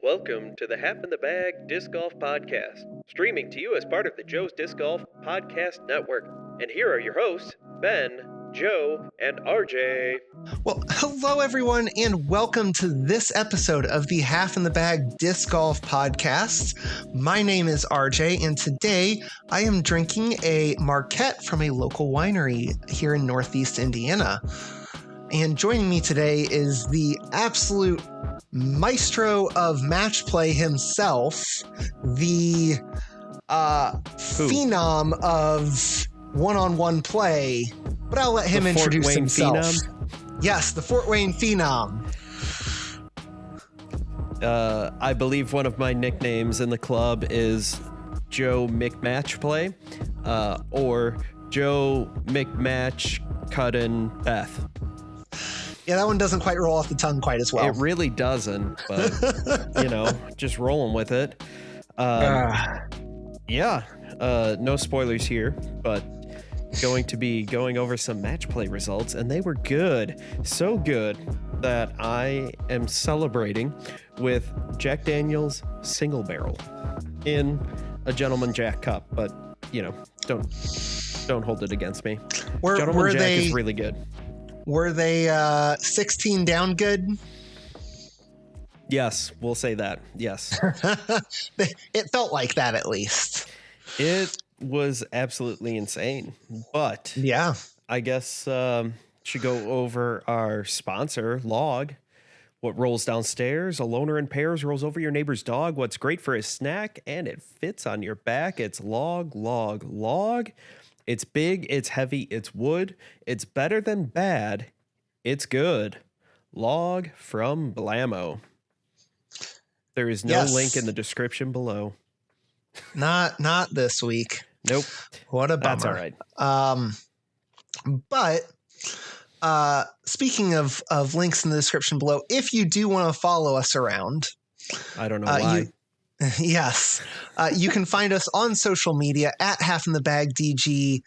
Welcome to the Half in the Bag Disc Golf Podcast, streaming to you as part of the Joe's Disc Golf Podcast Network. And here are your hosts, Ben, Joe, and RJ. Well, hello everyone, and welcome to this episode of the Half in the Bag Disc Golf Podcast. My name is RJ, and today I am drinking a Marquette from a local winery here in Northeast Indiana. And joining me today is the absolute maestro of McMatch-Play himself, the phenom of one-on-one play, but I'll let him introduce himself. Phenom? Yes, the Fort Wayne Phenom. I believe one of my nicknames in the club is Joe McMatch-Play, or Joe McMatch Beth. Yeah, that one doesn't quite roll off the tongue quite as well. It really doesn't, but, just rolling with it. No spoilers here, but going to be going over some match play results, and they were good. So good that I am celebrating with Jack Daniel's Single Barrel in a Gentleman Jack cup, but, don't hold it against me. Gentleman Jack is really good. Were they 16 down good? Yes, we'll say that. Yes. It felt like that, at least. It was absolutely insane. But yeah, I guess should go over our sponsor, Log. What rolls downstairs, a loner in pairs rolls over your neighbor's dog. What's great for a snack and it fits on your back. It's Log. It's big, it's heavy, it's wood. It's better than bad. It's good. Log from Blammo. There is no link in the description below. Not this week. Nope. What a bummer. That's all right. But speaking of links in the description below, if you do want to follow us around, I don't know why. Yes. You can find us on social media at Half in the Bag DG,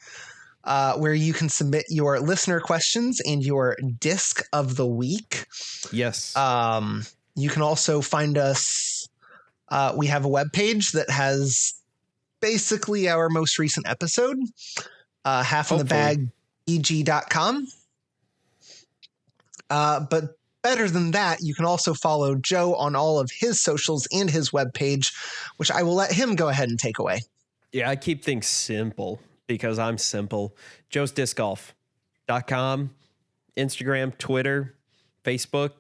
where you can submit your listener questions and your disc of the week. Yes. You can also find us. We have a webpage that has basically our most recent episode, halfinthebagdg.com. But better than that, you can also follow Joe on all of his socials and his webpage, which I will let him go ahead and take away. Yeah, I keep things simple because I'm simple. joesdiscgolf.com, Instagram, Twitter, Facebook,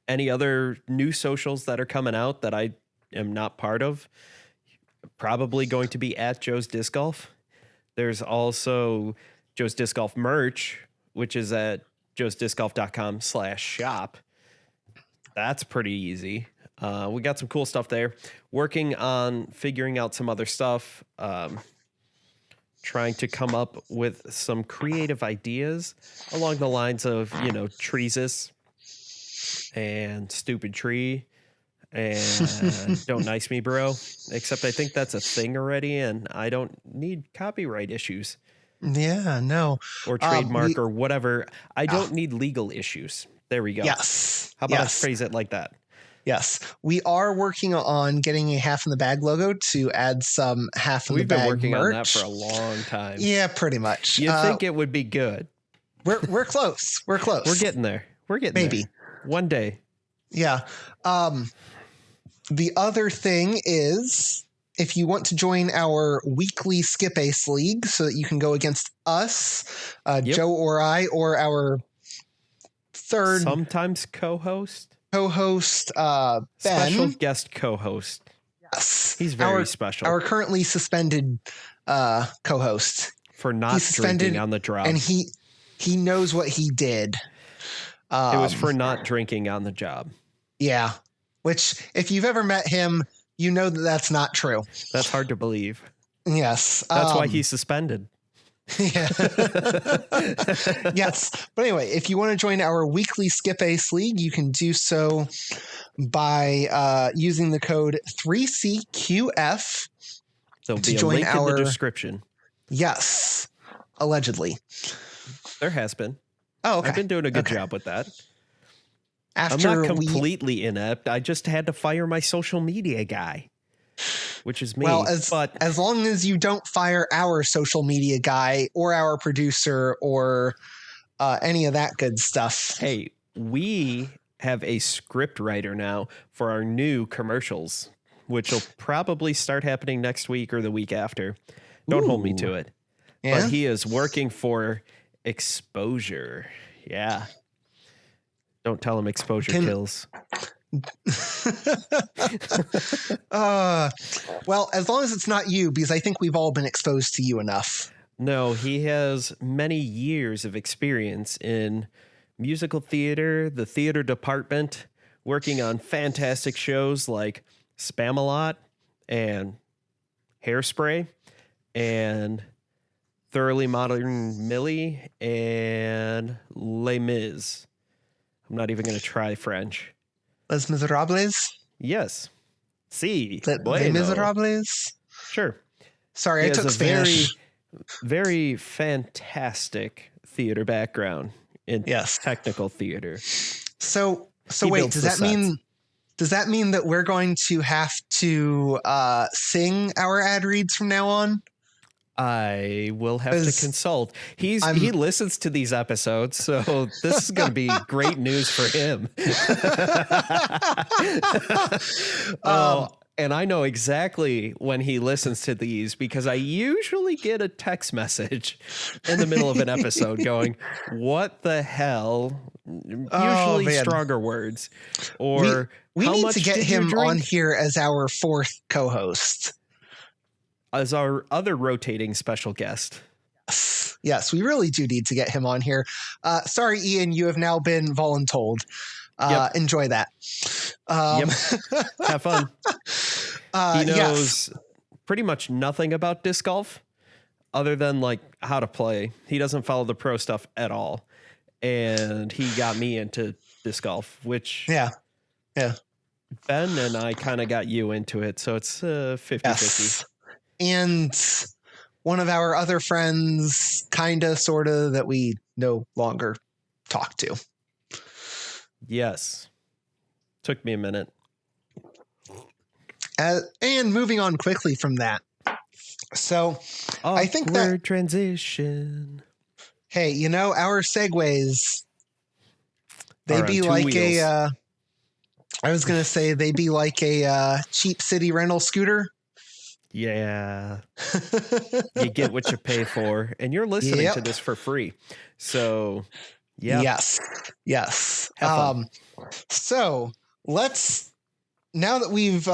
any other new socials that are coming out that I am not part of. Probably going to be at Joe's Disc Golf. There's also Joe's Disc Golf merch, which is at joesdiscgolf.com/shop. That's pretty easy. We got some cool stuff there. Working on figuring out some other stuff. Trying to come up with some creative ideas along the lines of, treesus and stupid tree and don't nice me, bro. Except I think that's a thing already, and I don't need copyright issues. Yeah, no. Or trademark or whatever. I don't need legal issues. There we go. Yes. How about I phrase it like that? Yes. We are working on getting a Half in the Bag logo to add some Half in the Bag merch. We've been working on that for a long time. Yeah, pretty much. You think it would be good. We're close. We're close. We're getting there. Maybe. One day. Yeah. The other thing is, if you want to join our weekly Skip Ace League so that you can go against us, Joe or I, or our third... sometimes co-host, Ben. Special guest co-host. Yes. He's very special. Our currently suspended co-host. For not drinking on the job. And he knows what he did. It was for not drinking on the job. Yeah. Which, if you've ever met him, you know that that's not true. That's hard to believe. Yes. That's why he's suspended. Yeah. Yes. But anyway, if you want to join our weekly Skip Ace League, you can do so by using the code 3CQF. There'll be a link in the description. Yes. Allegedly. There has been. Oh, okay. I've been doing a good job with that. I'm not completely inept. I just had to fire my social media guy, which is me. Well, as long as you don't fire our social media guy or our producer or any of that good stuff. Hey, we have a script writer now for our new commercials, which will probably start happening next week or the week after. Don't hold me to it. Yeah? But he is working for Exposure. Yeah. Don't tell him exposure kills. Well, as long as it's not you, because I think we've all been exposed to you enough. No, he has many years of experience in musical theater, the theater department, working on fantastic shows like Spam-A-Lot and Hairspray and Thoroughly Modern Millie and Les Mis. I'm not even going to try French. Les Miserables? Yes. Si. Les Miserables? Sure. Sorry, I took Spanish. Very fantastic theater background in technical theater. So wait, does that mean that we're going to have to sing our ad reads from now on? I will have to consult. He listens to these episodes, so this is going to be great news for him. And I know exactly when he listens to these because I usually get a text message in the middle of an episode going, "What the hell?" Usually stronger words. Or we need to get him on here as our fourth co-host. As our other rotating special guest. Yes, we really do need to get him on here. Sorry, Ian, you have now been voluntold. Enjoy that. Have fun. He knows pretty much nothing about disc golf other than like how to play. He doesn't follow the pro stuff at all. And he got me into disc golf, which Ben and I kind of got you into it. So it's 50-50. And one of our other friends, kinda, sorta, that we no longer talk to. Yes. Took me a minute. And moving on quickly from that. So I think that transition. Hey, our segues, they be like wheels. I was going to say they be like a cheap city rental scooter. Yeah. You get what you pay for, and you're listening to this for free. So, yeah. Yes. So now that we've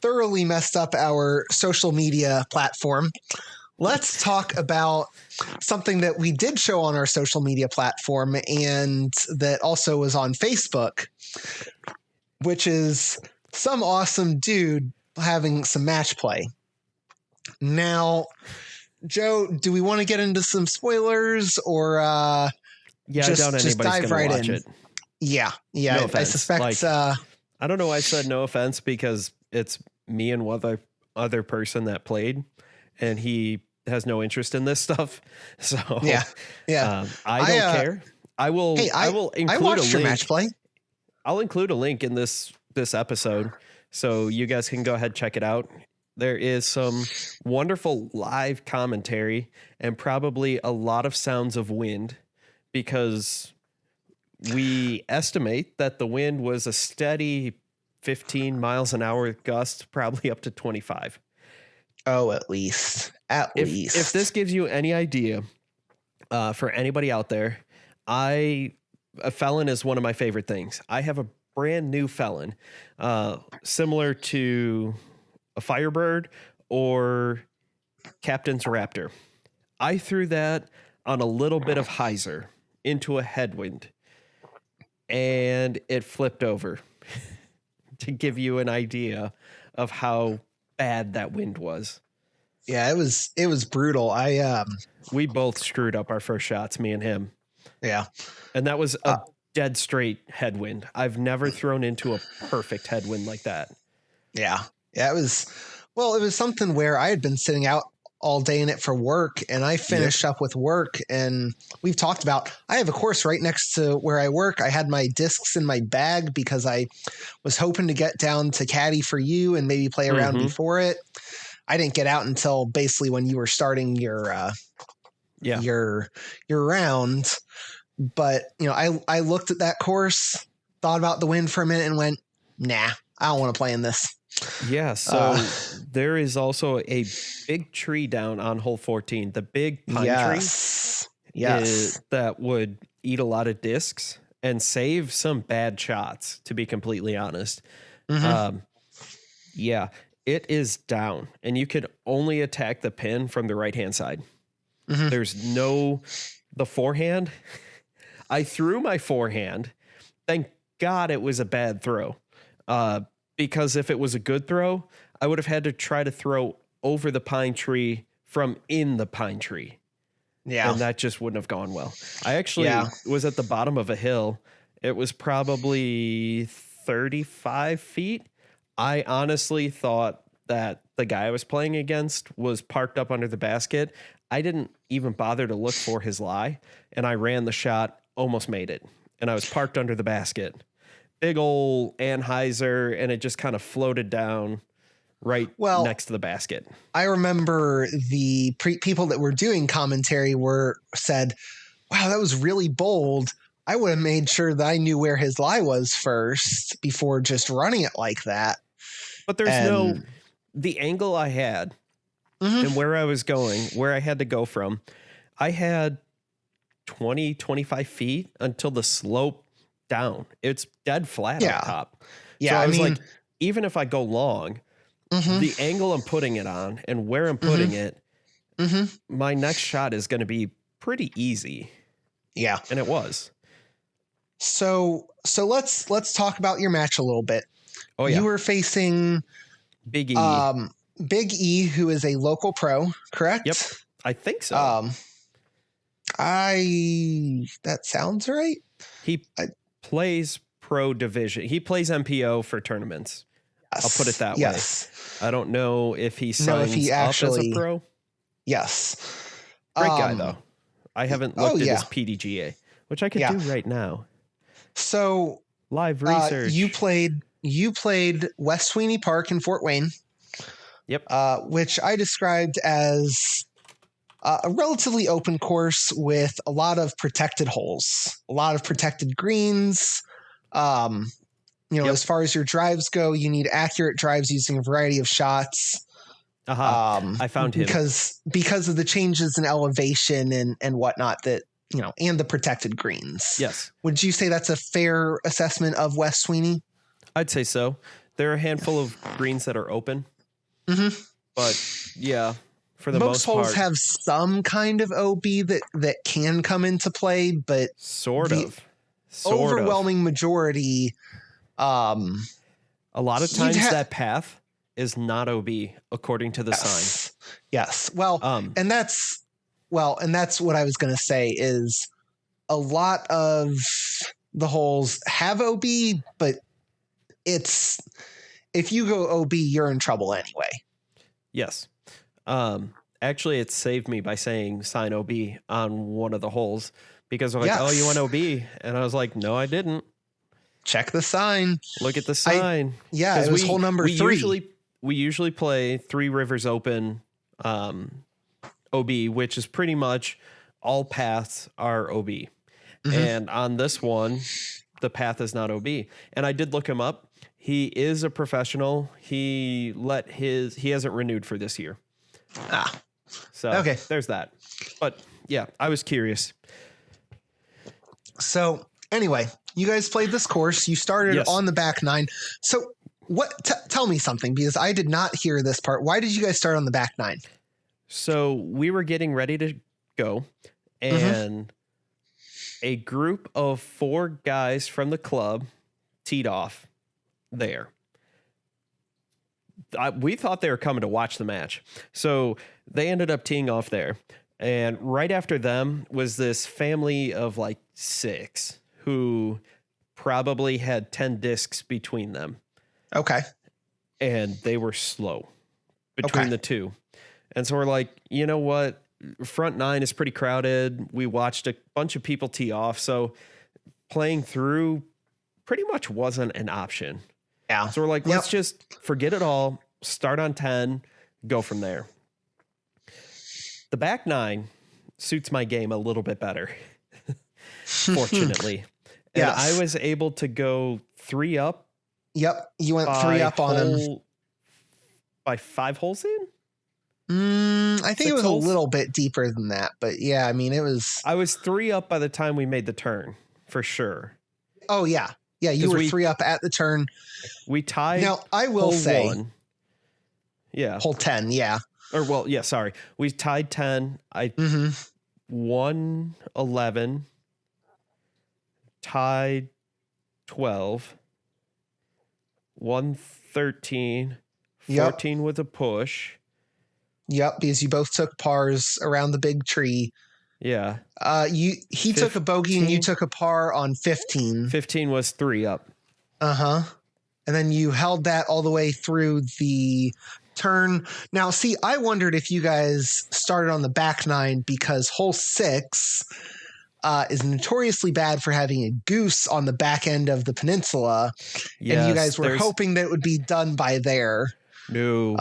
thoroughly messed up our social media platform, let's talk about something that we did show on our social media platform and that also was on Facebook, which is some awesome dude having some match play. Now, Joe, do we want to get into some spoilers or I doubt anybody's dive right in? It. Yeah. No offense. I suspect. I don't know why I said no offense because it's me and one other person that played, and he has no interest in this stuff. So yeah. I don't care. I will. Hey, I will include I watched your match play. I'll include a link in this episode, so you guys can go ahead and check it out. There is some wonderful live commentary and probably a lot of sounds of wind because we estimate that the wind was a steady 15 miles an hour gust, probably up to 25. Oh, at least. If this gives you any idea, for anybody out there, a Felon is one of my favorite things. I have a brand new Felon, similar to a Firebird or Captain's Raptor. I threw that on a little bit of hyzer into a headwind, and it flipped over to give you an idea of how bad that wind was. Yeah, it was brutal. We both screwed up our first shots, me and him. Yeah. And that was a dead straight headwind. I've never thrown into a perfect headwind like that. Yeah. Yeah, it was something where I had been sitting out all day in it for work, and I finished up with work, and we've talked about, I have a course right next to where I work. I had my discs in my bag because I was hoping to get down to caddy for you and maybe play around before it. I didn't get out until basically when you were starting your round. But, I looked at that course, thought about the wind for a minute and went, nah, I don't want to play in this. Yeah. So there is also a big tree down on hole 14, the big pine tree. Yes. That would eat a lot of discs and save some bad shots, to be completely honest. Yeah, it is down, and you could only attack the pin from the right-hand side. There's the forehand. I threw my forehand. Thank God it was a bad throw. Because if it was a good throw, I would have had to try to throw over the pine tree from in the pine tree. Yeah. And that just wouldn't have gone well. I actually was at the bottom of a hill. It was probably 35 feet. I honestly thought that the guy I was playing against was parked up under the basket. I didn't even bother to look for his lie, and I ran the shot, almost made it, and I was parked under the basket. Big old Anheuser, and it just kind of floated down next to the basket. I remember the people that were doing commentary said, wow, that was really bold. I would have made sure that I knew where his lie was first before just running it like that. But there's the angle I had and where I was going, where I had to go from, I had 20, 25 feet until the slope down. It's dead flat up top. Yeah. So I was like, even if I go long, the angle I'm putting it on and where I'm putting it, my next shot is going to be pretty easy. Yeah. And it was. So let's talk about your match a little bit. Oh yeah. You were facing Big E. Big E, who is a local pro, correct? Yep. I think so. That sounds right. He plays pro division. He plays MPO for tournaments. Yes. I'll put it that way. I don't know if he signs up as a pro. Yes. Great guy though. I haven't looked at his PDGA, which I could do right now. So live research. You played West Sweeney Park in Fort Wayne. Yep. Which I described as a relatively open course with a lot of protected holes, a lot of protected greens. As far as your drives go, you need accurate drives using a variety of shots. I found him because of the changes in elevation and whatnot that, and the protected greens. Yes. Would you say that's a fair assessment of West Sweeney? I'd say so. There are a handful of greens that are open. But yeah, for the most part, most holes have some kind of OB that can come into play, but sort of overwhelming majority. A lot of times that path is not OB according to the sign. Yes. Well, and that's what I was going to say is a lot of the holes have OB, but if you go OB, you're in trouble anyway. Yes. Actually, it saved me by saying sign OB on one of the holes because I'm like, oh, you want OB? And I was like, no, I didn't. Check the sign. Look at the sign. It was hole number 3. We usually play Three Rivers Open OB, which is pretty much all paths are OB. And on this one, the path is not OB. And I did look him up. He is a professional. He hasn't renewed for this year. So okay, there's that. But yeah, I was curious. So anyway, you guys played this course. You started on the back 9. So tell me something, because I did not hear this part. Why did you guys start on the back 9? So we were getting ready to go, and a group of 4 guys from the club teed off there. We thought they were coming to watch the match. So they ended up teeing off there. And right after them was this family of like 6 who probably had 10 discs between them. Okay. And they were slow between the two. And so we're like, you know what? Front nine is pretty crowded. We watched a bunch of people tee off. So playing through pretty much wasn't an option. Yeah. So we're like, let's just forget it all. Start on 10, go from there. The back nine suits my game a little bit better, fortunately. And I was able to go 3 up. Yep. You went 3 up on him. By 5 holes in? I think it was a little bit deeper than that, but yeah, I mean, I was 3 up by the time we made the turn, for sure. Oh, yeah. Yeah, you were 3 up at the turn. We tied. Now, I will say. 1. Yeah. Hole 10, yeah. Or, well, yeah, sorry. We tied 10. I won 11. Tied 12. Won 13. 14 with a push. Yep, because you both took pars around the big tree. Yeah. He took a bogey and you took a par on 15. 15 was 3 up. Uh-huh. And then you held that all the way through the turn. Now, see, I wondered if you guys started on the back nine because hole 6 is notoriously bad for having a goose on the back end of the peninsula. Yes, and you guys were hoping that it would be done by there. No.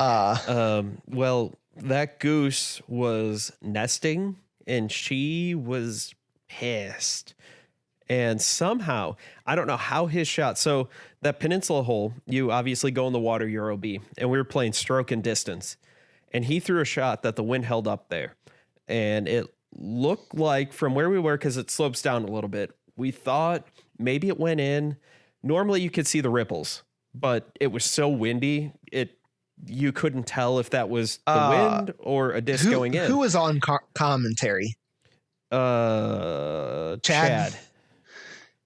Well, that goose was nesting and she was pissed. And somehow, I don't know how his shot. So that peninsula hole, you obviously go in the water, you're OB. And we were playing stroke and distance. And he threw a shot that the wind held up there. And it looked like from where we were, because it slopes down a little bit, we thought maybe it went in. Normally you could see the ripples, but it was so windy, you couldn't tell if that was the wind or a disc going in. Who was on commentary? Chad.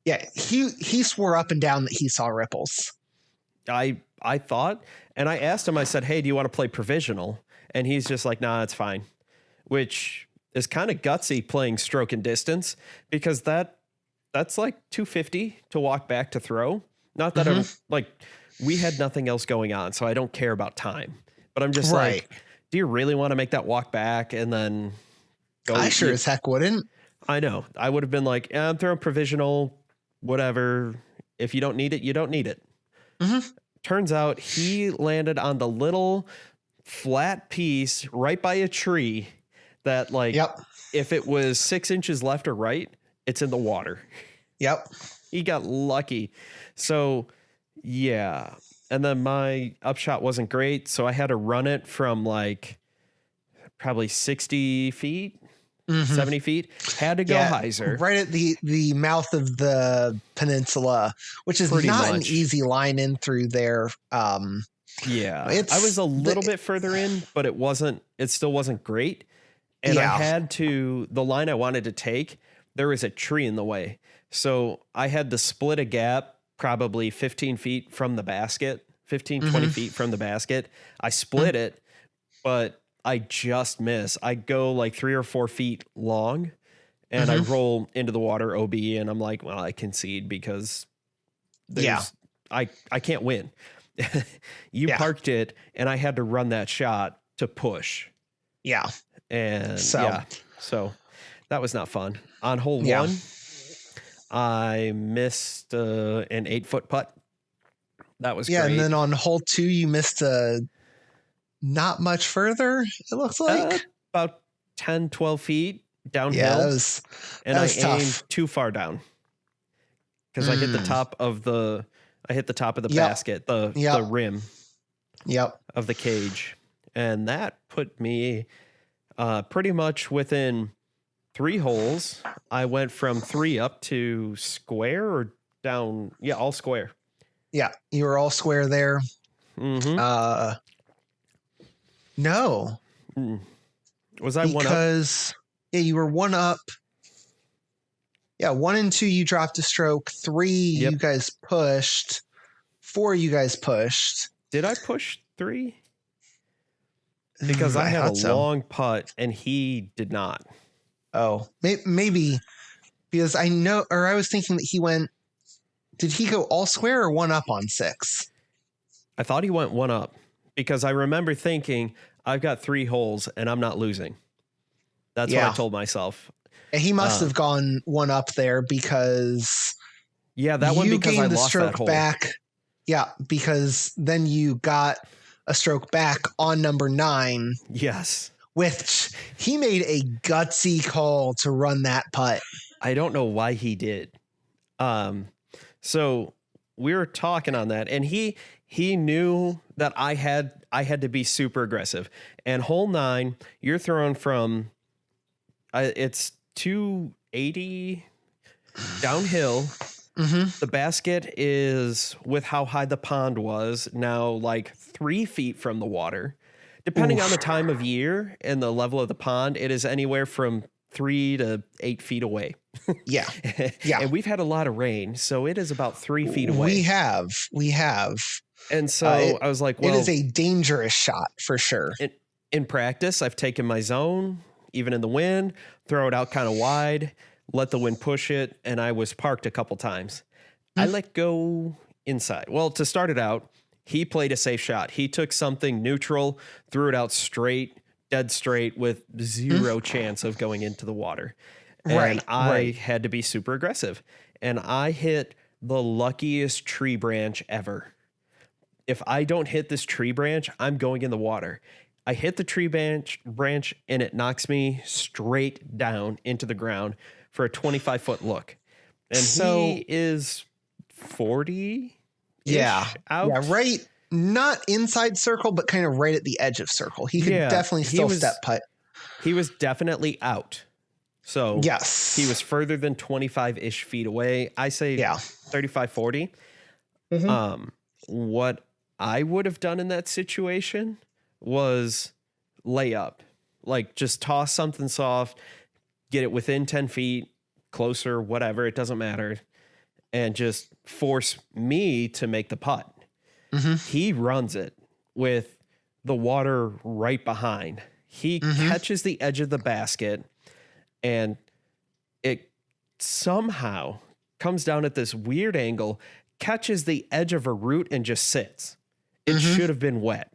Yeah, he swore up and down that he saw ripples. I thought, and I asked him, I said, hey, do you want to play provisional? And he's just like, nah, it's fine. Which is kind of gutsy playing stroke and distance, because that's like $250 to walk back to throw. Not that I'm like, we had nothing else going on, so I don't care about time. But I'm just like, do you really want to make that walk back and then go? I sure as heck wouldn't. I know. I would have been like, I'm throwing provisional, whatever. If you don't need it, you don't need it. Turns out he landed on the little flat piece right by a tree that, like, if it was 6 inches left or right, it's in the water. He got lucky. So, yeah. And then my upshot wasn't great, so I had to run it from like probably 60 feet, 70 feet. Had to go hyzer. Right at the mouth of the peninsula, which is pretty not an easy line in through there. Yeah. I was a little bit further in, but it still wasn't great. And I had to, the line I wanted to take, there was a tree in the way. So I had to split a gap probably 15 feet from the basket, 15, 20 feet from the basket. I split it, but I just miss. I go like 3 or 4 feet long and I roll into the water OB, and I'm like, well, I concede because I can't win. You parked it and I had to run that shot to push. And so that was not fun. On hole 1, I missed an 8-foot putt. That was great. And then on hole 2, you missed not much further, it looks like. About 10, 12 feet downhill. Yeah, that was tough. Aimed too far down. Because I hit the top of the basket, the rim of the cage. And that put me pretty much within 3 holes. I went from 3 up to square or down. Yeah, all square. Yeah, you were all square there. No. Was I 1 up? Because you were 1 up. Yeah, 1 and 2 you dropped a stroke. 3 you guys pushed. 4 you guys pushed. Did I push 3? Because I had a long putt and he did not. Oh, maybe because I know, or I was thinking that he went. Did he go all square or 1 up on 6? I thought he went 1 up because I remember thinking I've got 3 holes and I'm not losing. That's what I told myself. He must have gone one up there because that one because I gained the lost stroke that hole. back. Yeah, because then you got a stroke back on number 9. Yes. Which he made a gutsy call to run that putt. I don't know why he did. So we were talking on that, and he knew that I had to be super aggressive. And hole 9, you're throwing from it's 280 downhill. The basket is, with how high the pond was, now like 3 feet from the water. Depending on the time of year and the level of the pond, it is anywhere from 3 to 8 feet away. Yeah. And we've had a lot of rain, so it is about 3 feet away. We have. And so I was like, well, it is a dangerous shot for sure. In practice, I've taken my zone, even in the wind, throw it out kind of wide, let the wind push it, and I was parked a couple times. I let go inside. Well, to start it out, he played a safe shot. He took something neutral, threw it out straight, dead straight, with zero chance of going into the water. And I had to be super aggressive. And I hit the luckiest tree branch ever. If I don't hit this tree branch, I'm going in the water. I hit the tree branch and it knocks me straight down into the ground for a 25-foot look. And so, he is 40 out. Yeah, right. Not inside circle, but kind of right at the edge of circle. He could definitely still step putt. He was definitely out. So yes, he was further than 25-ish feet away. I say 35, 40. What I would have done in that situation was lay up, like just toss something soft, get it within 10 feet, closer, whatever. It doesn't matter. And just force me to make the putt. He runs it with the water right behind. He catches the edge of the basket and it somehow comes down at this weird angle, catches the edge of a root and just sits. It should have been wet.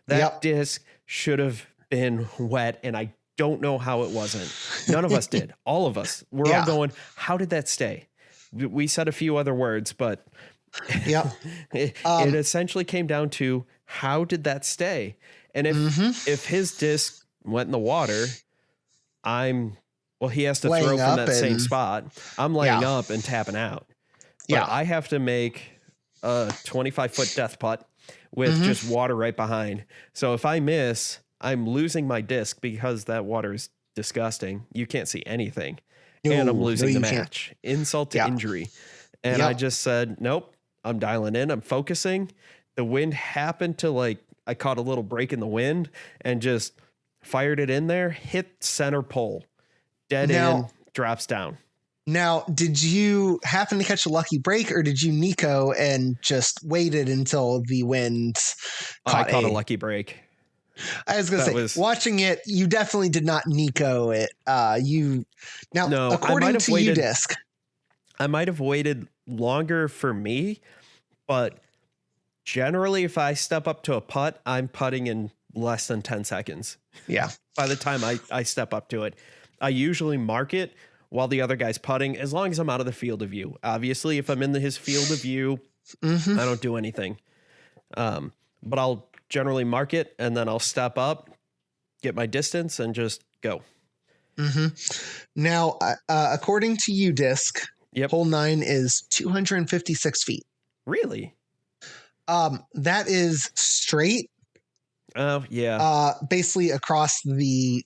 That disc should have been wet, and I don't know how it wasn't. None of us did. All of us. We're all going, how did that stay? We said a few other words, but it essentially came down to, how did that stay? And if his disc went in the water, he has to laying throw from that same spot. I'm laying up and tapping out. But I have to make a 25-foot death putt with just water right behind. So if I miss, I'm losing my disc because that water is disgusting. You can't see anything. And I'm losing the match. Insult to injury. And I just said, nope, I'm dialing in. I'm focusing. The wind happened to I caught a little break in the wind and just fired it in there, hit center pole, dead in, drops down. Now, did you happen to catch a lucky break, or did you Nico and just waited until the wind caught I caught a lucky break. I was going to say, watching it, you definitely did not Nico it. According to UDisc, I might have waited longer for me, but generally, if I step up to a putt, I'm putting in less than 10 seconds. Yeah. By the time I step up to it, I usually mark it while the other guy's putting, as long as I'm out of the field of view. Obviously, if I'm in his field of view, I don't do anything. But I'll generally mark it, and then I'll step up, get my distance, and just go. Now, according to UDisc, hole 9 is 256 feet. Really? That is straight. Oh, yeah. Basically across the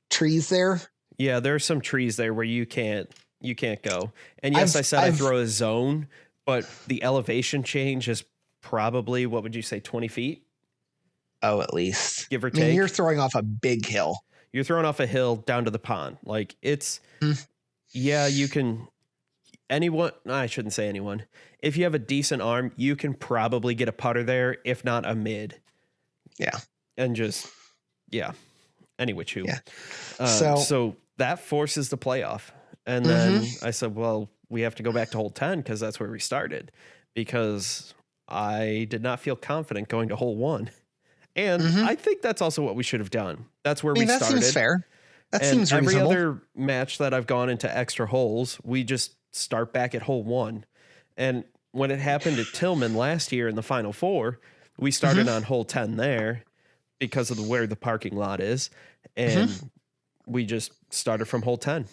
trees there. Yeah, there are some trees there where you can't go. And yes, I throw a zone, but the elevation change is probably, what would you say, 20 feet? Oh, at least. Give or take. I mean, you're throwing off a big hill. You're throwing off a hill down to the pond. You can, I shouldn't say anyone. If you have a decent arm, you can probably get a putter there, if not a mid. Yeah. And just, any which who. Yeah. So that forces the playoff. And then I said, well, we have to go back to hole 10 because that's where we started, because I did not feel confident going to hole 1 And I think that's also what we should have done. That's where we that started. seems fair. That And seems reasonable. every other match that I've gone into extra holes, we just start back at hole 1. And when it happened at Tillman last year in the Final Four, we started on hole 10 there because of where the parking lot is. And we just started from hole 10.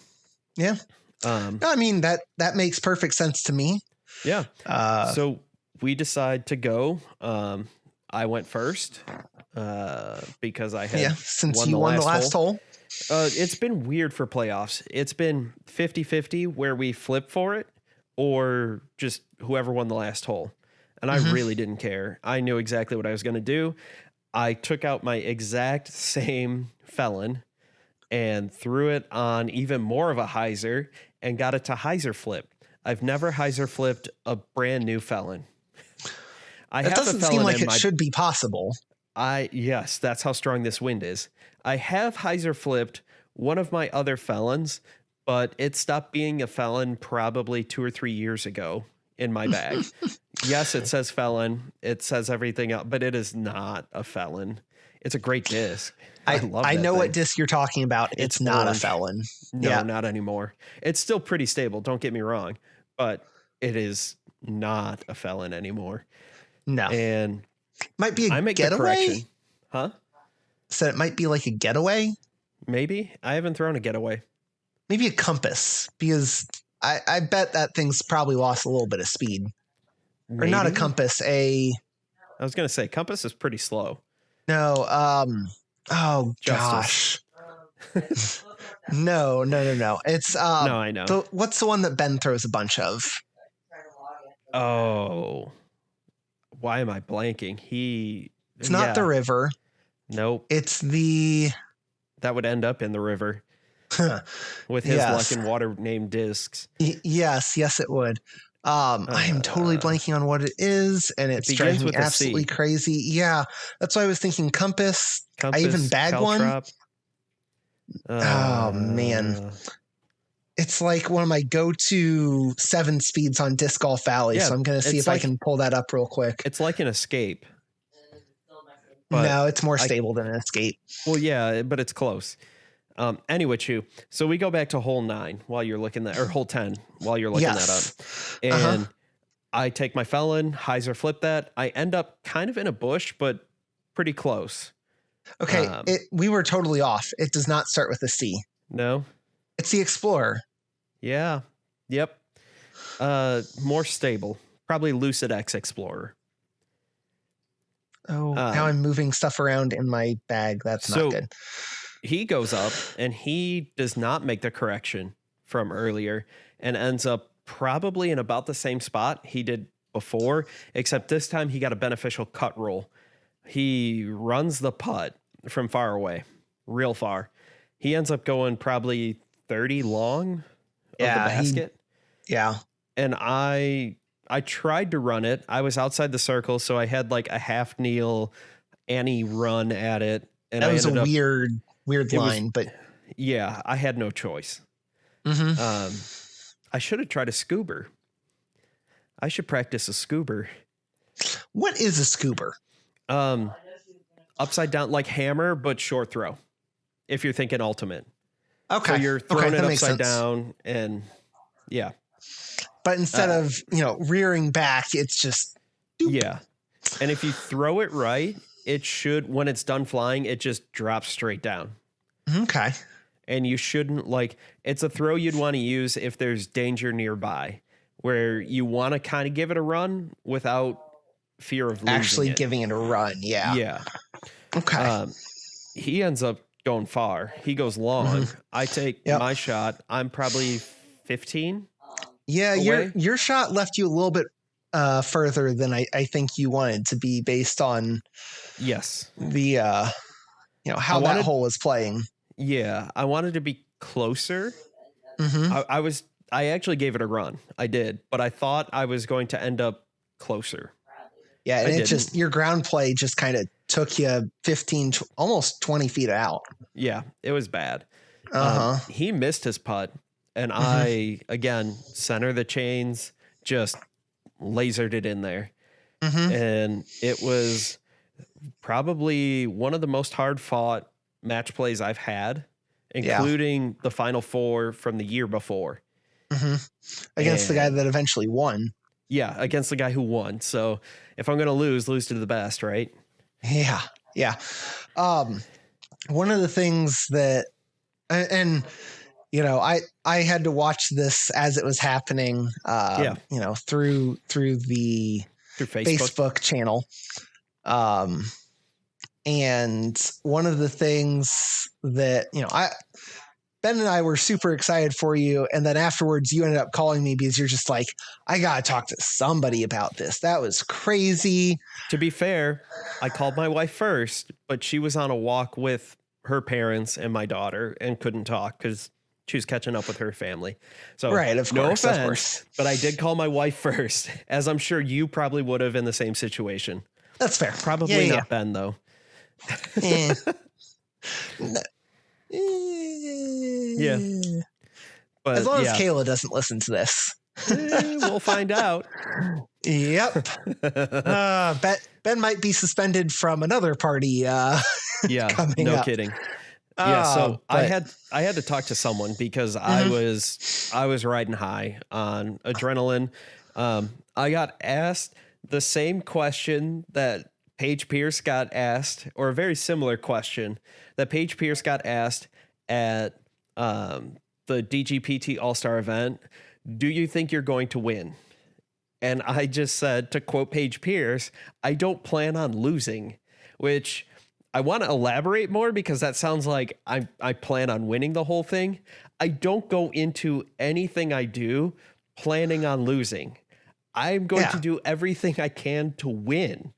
Yeah. No, I mean, that makes perfect sense to me. Yeah. So we decide to go. I went first because I had since you won the last hole. It's been weird for playoffs. It's been 50-50 where we flip for it or just whoever won the last hole. And I really didn't care. I knew exactly what I was going to do. I took out my exact same felon and threw it on even more of a hyzer and got it to hyzer flip. I've never hyzer flipped a brand new felon. That doesn't seem like it should be possible. Yes, that's how strong this wind is. I have hyzer flipped one of my other felons, but it stopped being a felon probably 2 or 3 years ago in my bag. Yes, it says felon. It says everything else, but it is not a felon. It's a great disc. I love I that know thing. what disc you're talking about. It's not orange. a felon. No, not anymore. It's still pretty stable. Don't get me wrong, but it is not a felon anymore. No. And might be a I make the getaway. correction. Huh? So it might be like a getaway. Maybe. I haven't thrown a getaway. Maybe a compass, because I bet that thing's probably lost a little bit of speed. Or not a Maybe? compass, I was going to say compass is pretty slow. no, oh gosh. No. It's No, I know. what's the one that Ben throws a bunch of? Oh. Why am I blanking? It's not the river. Nope. It's the That would end up in the river with his luck and water named discs. Yes, it would. I am totally blanking on what it is, and it's begins driving me with a C. absolutely crazy. Yeah, that's why I was thinking compass. I even bagged one. Oh man, it's like one of my go-to 7 speeds on Disc Golf Valley. Yeah, so I'm going to see if I can pull that up real quick. It's like an escape. No, it's more stable than an escape. Well, yeah, but it's close. Anyway, Chew. So we go back to hole 9 while you're looking or hole 10 while you're looking that up. And I take my felon, hyzer flip that. I end up kind of in a bush, but pretty close. Okay, we were totally off. It does not start with a C. No? It's the Explorer. Yeah. Yep. More stable. Probably Lucid X Explorer. Oh, now I'm moving stuff around in my bag. That's not good. He goes up and he does not make the correction from earlier and ends up probably in about the same spot he did before, except this time he got a beneficial cut roll. He runs the putt from far away, real far. He ends up going probably 30 long of the basket. And I tried to run it. I was outside the circle, so I had like a half kneel Annie run at it. And that was a weird line, but yeah, I had no choice. I should have tried a scuba. I should practice a scuba. What is a scuba? Upside down, like hammer, but short throw. If you're thinking ultimate. Okay. So you're throwing it upside down and yeah. But instead of, rearing back, it's just. Doop. Yeah. And if you throw it right, it should, when it's done flying, it just drops straight down. Okay. And you shouldn't it's a throw you'd want to use if there's danger nearby, where you want to kind of give it a run without fear of losing actually it. Giving it a run. Yeah. Yeah. Okay. He ends up going far. He goes long. I take my shot. I'm probably 15. Yeah. away. Your shot left you a little bit further than I think you wanted to be based on the how that hole is playing. Yeah, I wanted to be closer. I actually gave it a run. I did, but I thought I was going to end up closer. Yeah, and your ground play just kind of took you 15, almost 20 feet out. Yeah, it was bad. He missed his putt, and I, again, center the chains, just lasered it in there. And it was probably one of the most hard fought match plays I've had, including the Final Four from the year before. Against the guy that eventually won. Yeah, against the guy who won. So if I'm going to lose to the best, right? Yeah. Yeah. One of the things that, and you know, I had to watch this as it was happening, you know, through the Facebook channel. And one of the things that, you know, Ben and I were super excited for you. And then afterwards you ended up calling me because you're just like, I got to talk to somebody about this. That was crazy. To be fair, I called my wife first, but she was on a walk with her parents and my daughter and couldn't talk because she was catching up with her family. So right, of no course, offense, but I did call my wife first, as I'm sure you probably would have in the same situation. That's fair. Probably not Ben, though. Yeah. But as long as Kayla doesn't listen to this. We'll find out. Yep. Ben might be suspended from another party. Yeah, no kidding. Yeah, so I had to talk to someone because I was riding high on adrenaline. I got asked the same question that Paige Pierce got asked, or a very similar question that Paige Pierce got asked at the DGPT All-Star event. Do you think you're going to win? And I just said, to quote Paige Pierce, I don't plan on losing, which I want to elaborate more because that sounds like I plan on winning the whole thing. I don't go into anything I do planning on losing. I'm going to do everything I can to win.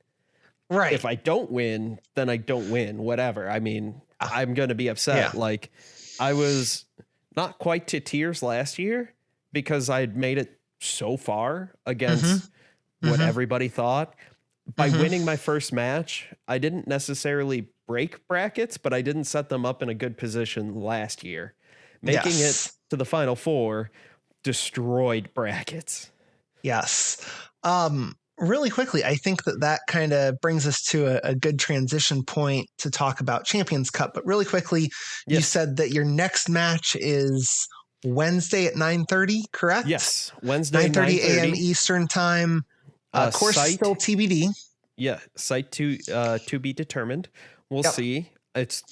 Right. If I don't win, then I don't win, whatever. I mean, I'm going to be upset. Yeah. Like, I was not quite to tears last year because I had made it so far against what everybody thought. By winning my first match, I didn't necessarily break brackets, but I didn't set them up in a good position last year. Making it to the Final Four destroyed brackets. Yes. Really quickly, I think that kind of brings us to a good transition point to talk about Champions Cup. But really quickly, you said that your next match is Wednesday at 9:30, correct? Yes, Wednesday 9:30 a.m. Eastern time. Course site, still TBD. Yeah, site to be determined. We'll see. It's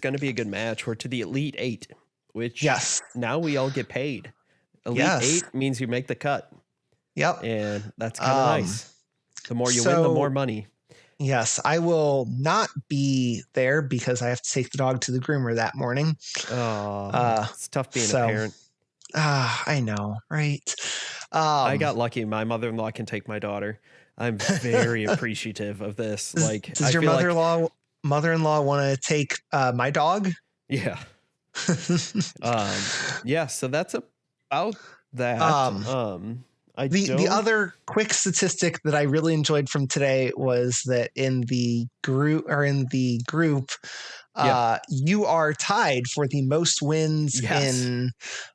going to be a good match. We're to the Elite 8, which now we all get paid. Elite 8 means you make the cut. Yep. And that's kind of nice. The more you win, the more money. Yes, I will not be there because I have to take the dog to the groomer that morning. Oh, it's tough being a parent. I know, right? I got lucky. My mother-in-law can take my daughter. I'm very appreciative of this. Does your mother-in-law want to take my dog? Yeah. Yeah. So that's about that. The other quick statistic that I really enjoyed from today was that in the group, you are tied for the most wins in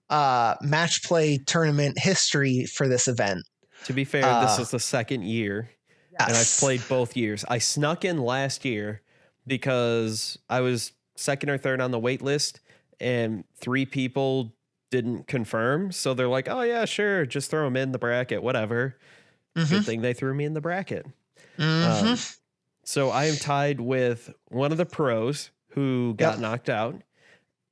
match play tournament history for this event. To be fair, this is the second year, and I've played both years. I snuck in last year because I was second or third on the wait list, and 3 people didn't confirm. So they're like, oh yeah, sure. Just throw them in the bracket, whatever. Good thing they threw me in the bracket. So I am tied with one of the pros who got knocked out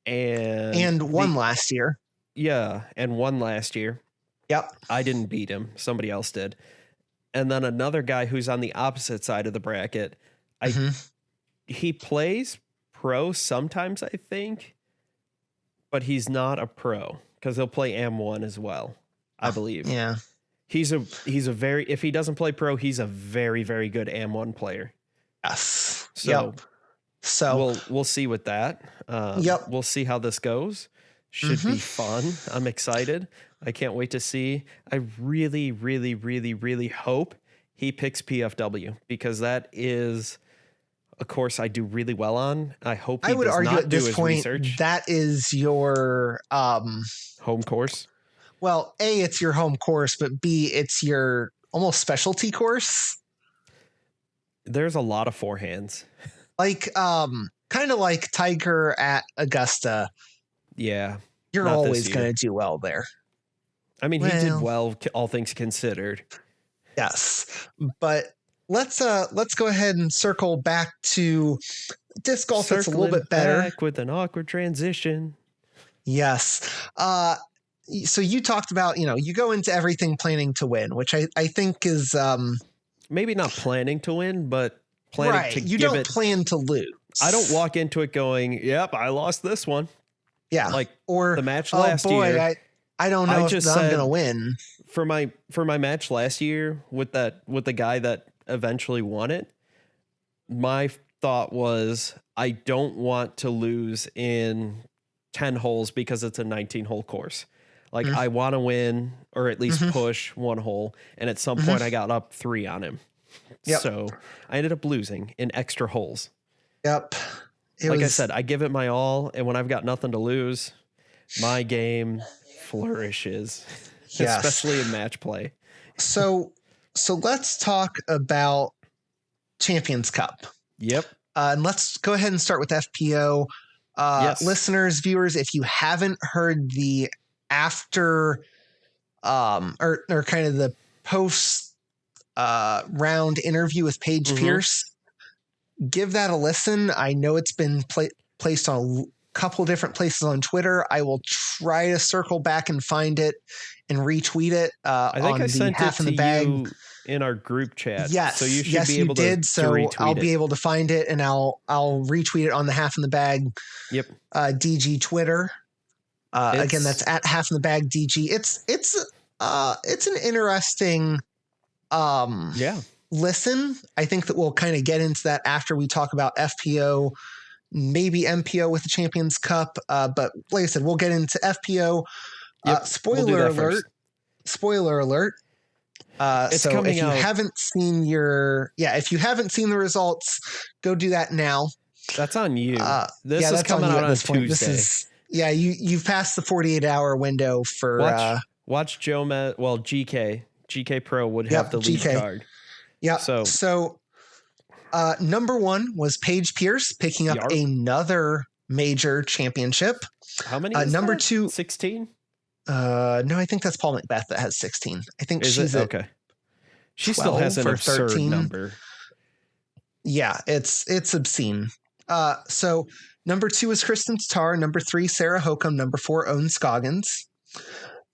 and won last year. Yeah. And won last year. Yep. I didn't beat him. Somebody else did. And then another guy who's on the opposite side of the bracket. He plays pro sometimes, I think, but he's not a pro because he'll play AM1 as well, I believe. Yeah. He's a very, if he doesn't play pro, he's a very, very good AM1 player. Yes. So we'll see with that. We'll see how this goes. Should be fun. I'm excited. I can't wait to see. I really, really, really, really hope he picks PFW because that is a course I do really well on. I hope he does not do his research. That is your home course. Well, A, it's your home course, but B, it's your almost specialty course. There's a lot of forehands. Like, kind of like Tiger at Augusta. Yeah. You're not this always year. going to do well there. I mean, he did Well, well, all things considered. Yes, but let's go ahead and circle back to disc golf. That's a little Circling bit better. back with an awkward transition. Yes. So you talked about, you go into everything planning to win, which I think is Maybe not planning to win, but planning right. to You give don't it. plan to lose. I don't walk into it going, "Yep, I lost this one." Yeah. Like or the match oh last boy, year. I don't know I if just I'm said- going to win. For my match last year with the guy that eventually won it, my thought was I don't want to lose in 10 holes because it's a 19-hole course. Like I want to win or at least push one hole, and at some point I got up 3 on him. Yep. So I ended up losing in extra holes. Yep. I said, I give it my all, and when I've got nothing to lose, my game flourishes, Yes. especially in match play. So let's talk about Champions Cup. Yep. And let's go ahead and start with FPO. Yes. Listeners, viewers, if you haven't heard the after or kind of the post round interview with Paige Pierce, give that a listen. I know it's been placed on a couple different places on Twitter. I will try to circle back and find it and retweet it I think on I the sent half it in the to bag. you in our group chat. Yes, so you should be able you did. to So retweet I'll it. be able to find it, and I'll retweet it on the Half in the Bag Yep. DG Twitter. Again, that's at Half in the Bag DG. It's an interesting listen. I think that we'll kind of get into that after we talk about FPO, maybe MPO with the Champions Cup. But like I said, we'll get into FPO. Yep, Spoiler we'll do that alert. first. Spoiler alert. It's So coming if you out. haven't seen if you haven't seen the results, go do that now. That's on you. This yeah, is that's coming on you out at on this point. Tuesday. You've passed the 48-hour window for Watch Joe GK Pro would Yep, have the lead GK. card. yeah. So Number 1 was Paige Pierce picking up Yarp. another major championship. how many? Is number that? 2. 16. No, I think that's Paul Macbeth that has 16. I think Is she's it at okay? She still has an 12 or absurd 13. number. Yeah, it's obscene. So number 2 is Kristen Tatar. Number 3, Sarah Hokum. Number 4, Owen Scoggins.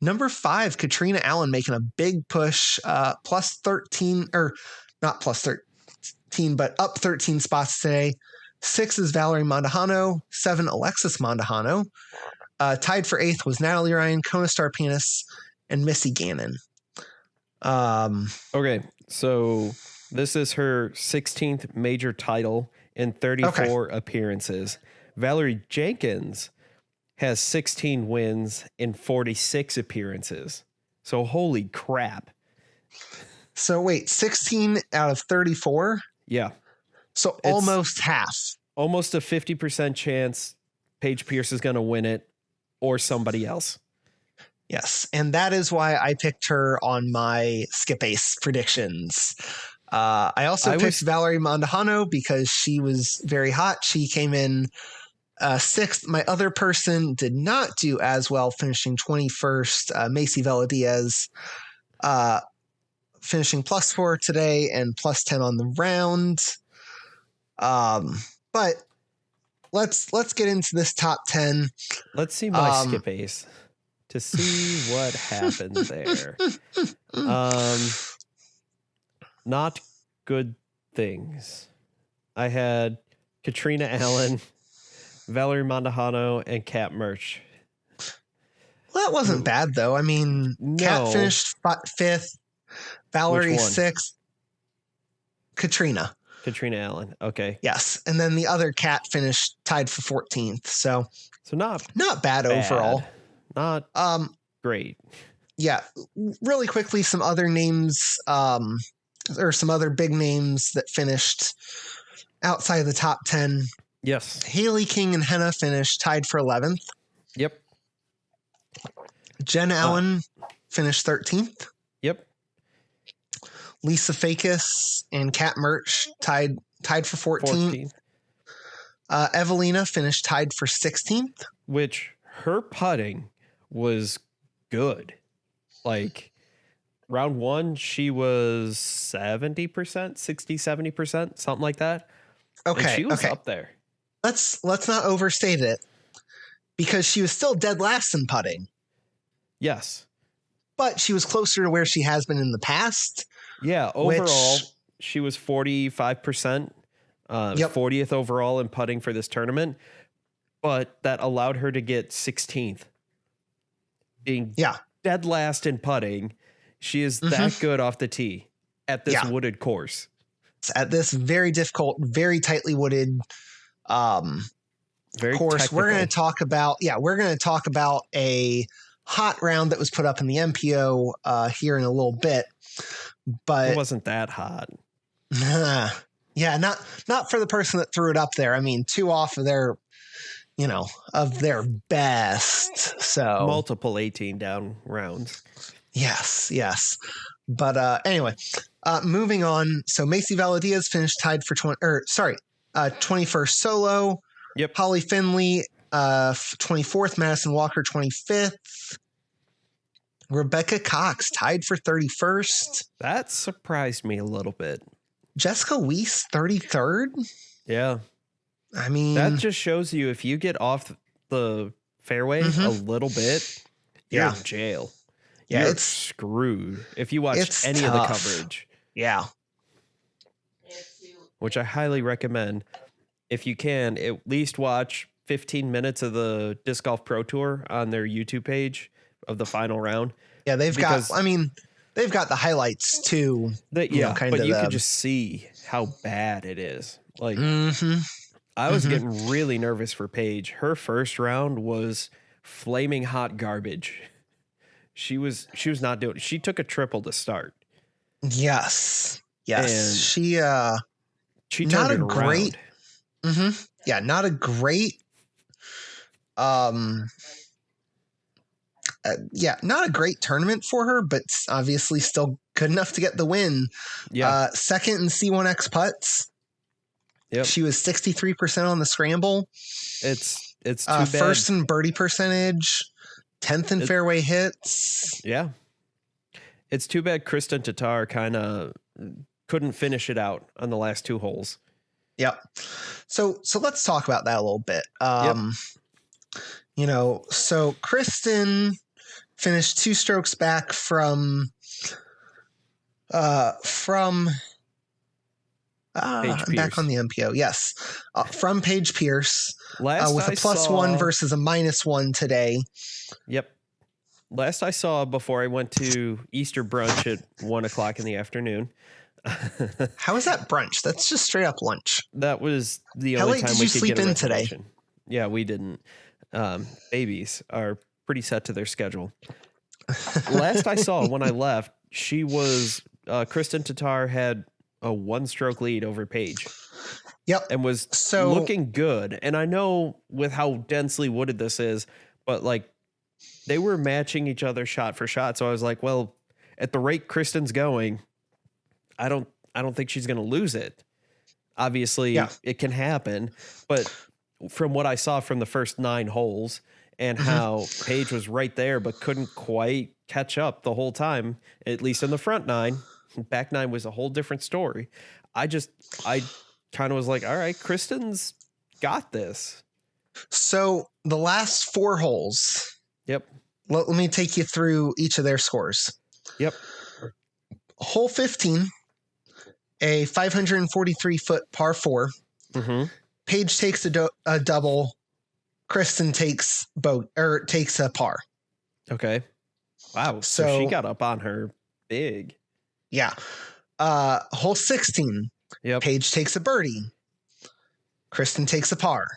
Number 5, Katrina Allen making a big push, plus 13, or not plus 13, but up 13 spots today. 6 is Valerie Mondahano. 7, Alexis Mondahano. Tied for 8th was Natalie Ryan, Kona Starpanis, and Missy Gannon. Okay, so this is her 16th major title in 34 appearances. Valerie Jenkins has 16 wins in 46 appearances. So holy crap. So wait, 16 out of 34? Yeah. So almost half. Almost a 50% chance Paige Pierce is going to win it or somebody else. Yes, and that is why I picked her on my Skip Ace predictions. I also picked Valerie Mondahano because she was very hot. She came in 6th. My other person did not do as well, finishing 21st. Macy Vela Diaz finishing +4 today and +10 on the round. But let's get into this top 10. Let's see my Skip Ace to see what happened there. Not good things. I had Katrina Allen, Valerie Mondahano, and Kat Murch. Well, that wasn't bad though. I mean, Kat finished 5th, Valerie 6th, Katrina Allen. Okay. Yes, and then the other Kat finished tied for 14th. So not bad overall. Not great. Yeah, really quickly, some other names, or some other big names that finished outside of the top 10. Yes. Haley King and Henna finished tied for 11th. Yep. Jen Allen finished 13th. Yep. Lisa Fakis and Kat Murch tied for 14th. Evelina finished tied for 16th. Which her putting was good. Like round one, she was 70%, 60-70%, something like that. Okay, and she was up there. Let's not overstate it, because she was still dead last in putting. Yes. But she was closer to where she has been in the past. Yeah, overall, she was 45%, 40th overall in putting for this tournament, but that allowed her to get 16th. Being dead last in putting, she is that good off the tee at this wooded course. At this very difficult, very tightly wooded very course. technical. We're going to talk about a hot round that was put up in the MPO here in a little bit, but it wasn't that hot. Yeah, not for the person that threw it up there. I mean, 2 off of their, of their best. So multiple 18 down rounds. Yes. But anyway, moving on. So Macy Valadiaz finished tied for 21st solo. Yep. Holly Finley, 24th. Madison Walker, 25th. Rebecca Cox tied for 31st. That surprised me a little bit. Jessica Weiss, 33rd. Yeah. I mean, that just shows you if you get off the fairway a little bit, you're in jail. Yeah, you're it's screwed if you watch any tough. of the coverage. Yeah. Which I highly recommend. If you can, at least watch 15 minutes of the Disc Golf Pro Tour on their YouTube page of the final round. Yeah, they've got the highlights too. But you can just see how bad it is. Like, I was getting really nervous for Paige. Her first round was flaming hot garbage. She was not doing. She took a triple to start. Yes. And she not a great. Yeah, not a great. Not a great tournament for her, but obviously still good enough to get the win. Yeah. Second in C1X putts. Yep. She was 63% on the scramble. It's too bad. First in birdie percentage, 10th in fairway hits. Yeah. It's too bad Kristen Tatar kind of couldn't finish it out on the last 2 holes. Yep. So let's talk about that a little bit. So Kristen finished 2 strokes back from I'm back on the MPO. Yes. From Paige Pierce with a +1 versus a -1 today. Yep. Last I saw before I went to Easter brunch at 1:00 in the afternoon. How is that brunch? That's just straight up lunch. That was the only time we could sleep get a in today. Yeah, we didn't. Babies are pretty set to their schedule. Last I saw when I left, she was Kristen Tatar had a 1-stroke lead over Paige. Yep. And was looking good. And I know with how densely wooded this is, but like they were matching each other shot for shot. So I was like, well, at the rate Kristen's going, I don't think she's going to lose it. Obviously, it can happen, but from what I saw from the first 9 holes and how Paige was right there, but couldn't quite catch up the whole time, at least in the front 9, back 9 was a whole different story. I kind of was like, all right, Kristen's got this. So the last 4 holes. Yep. Let me take you through each of their scores. Yep. Hole 15, a 543-foot par 4. Paige takes a double. Kristen takes a par. Okay. Wow. So she got up on her big. Yeah. Hole 16. Yep. Paige takes a birdie. Kristen takes a par.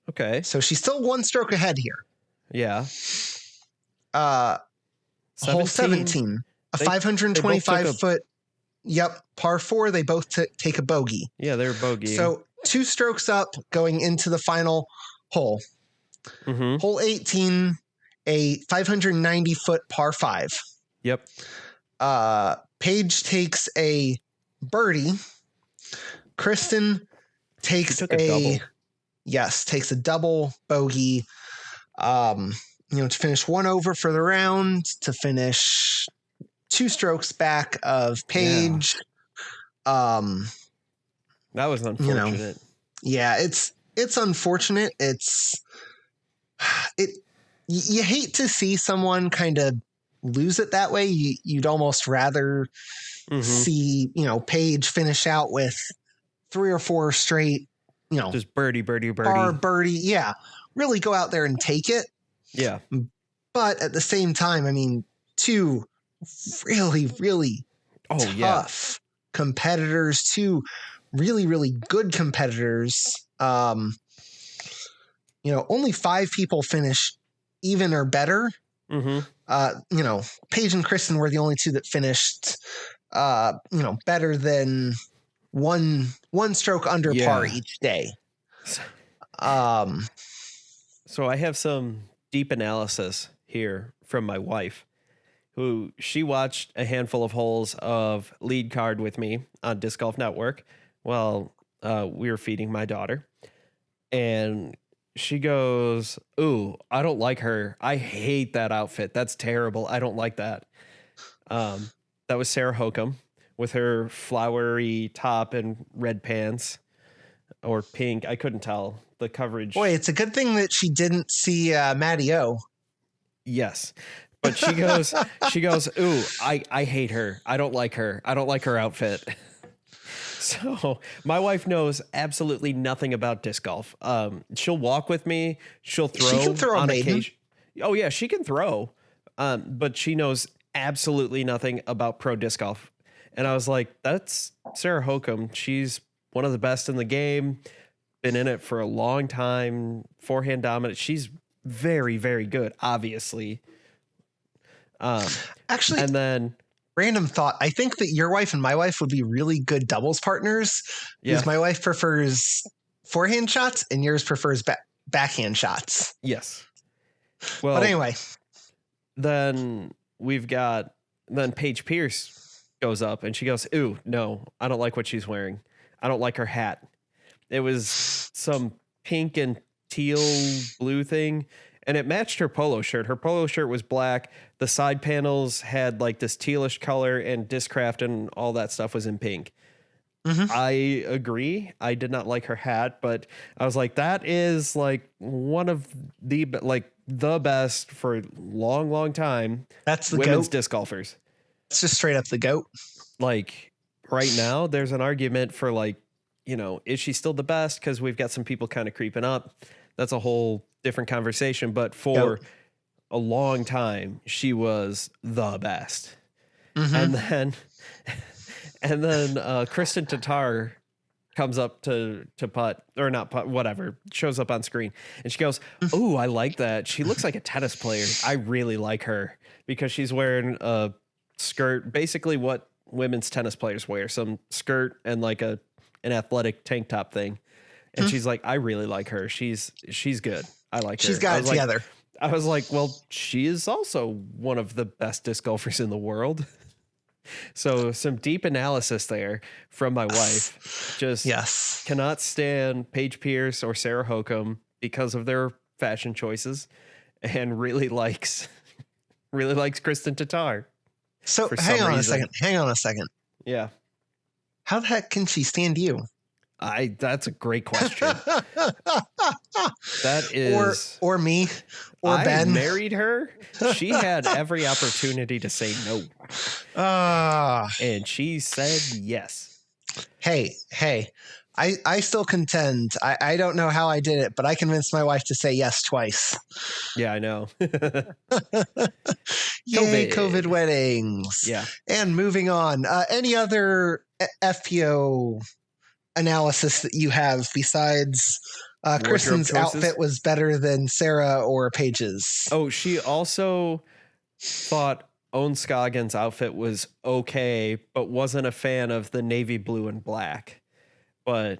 Okay. So she's still 1 stroke ahead here. Yeah. Hole 17. A 525-foot. Yep. Par 4. They both take a bogey. Yeah, they're bogey. So 2 strokes up going into the final hole. Hole 18, a 590-foot par 5. Yep. Paige takes a birdie. Kristen takes took a double. Takes a double bogey. To finish one over for the round, to finish 2 strokes back of Paige. That was unfortunate. It's unfortunate. You hate to see someone kind of lose it that way. You'd almost rather see, Paige finish out with 3 or 4 straight, just birdie. Par birdie. Yeah. Really go out there and take it. Yeah. But at the same time, I mean, 2 really, really tough competitors, 2 really, really good competitors. Only 5 people finish even or better. Paige and Kristen were the only 2 that finished, better than one stroke under par each day. So I have some deep analysis here from my wife, who she watched a handful of holes of Lead Card with me on Disc Golf Network while we were feeding my daughter. And she goes, "Ooh, I don't like her. I hate that outfit. That's terrible. I don't like that." That was Sarah Hokum with her flowery top and red pants, or pink. I couldn't tell the coverage. Boy, it's a good thing that she didn't see Matty O. Yes. But she goes, "Ooh, I hate her. I don't like her. I don't like her outfit." So my wife knows absolutely nothing about disc golf. She'll walk with me. She'll throw. She can throw on a maiden. occasion. Oh yeah, she can throw. But she knows absolutely nothing about pro disc golf. And I was like, that's Sarah Hokum. She's one of the best in the game. Been in it for a long time. Forehand dominant. She's very, very good, obviously. Actually, and then random thought. I think that your wife and my wife would be really good doubles partners. Because my wife prefers forehand shots and yours prefers backhand shots. Yes. Well, but anyway, then Paige Pierce goes up and she goes, "Ooh, no, I don't like what she's wearing. I don't like her hat." It was some pink and teal blue thing, and it matched her polo shirt. Her polo shirt was black. The side panels had like this tealish color, and Discraft and all that stuff was in pink. I agree. I did not like her hat, but I was like, that is like one of the best for a long, long time. That's the women's GOAT. disc golfers. It's just straight up the GOAT. Like right now, there's an argument for like, is she still the best? Because we've got some people kind of creeping up. That's a whole different conversation. But for a long time, she was the best. And then Kristen Tatar comes up to putt, or not putt, whatever, shows up on screen. And she goes, "Ooh, I like that. She looks like a tennis player. I really like her," because she's wearing a skirt, basically what women's tennis players wear, some skirt and like an athletic tank top thing. And she's like, "I really like her. She's good. I like her." She's got it together. I was like, well, she is also one of the best disc golfers in the world. So some deep analysis there from my wife. Just cannot stand Paige Pierce or Sarah Hokum because of their fashion choices, and really likes Kristen Tatar. So hang on a second. Yeah. How the heck can she stand you? That's a great question. That is, or me, or I Ben. married her. She had every opportunity to say no. And she said yes. Hey, I still contend. I don't know how I did it, but I convinced my wife to say yes twice. Yeah, I know. Yay, COVID weddings. Yeah. And moving on. Any other FPO analysis that you have besides Kristen's outfit was better than Sarah or Paige's? Oh, she also thought Owen Scoggins' outfit was okay, but wasn't a fan of the navy blue and black. But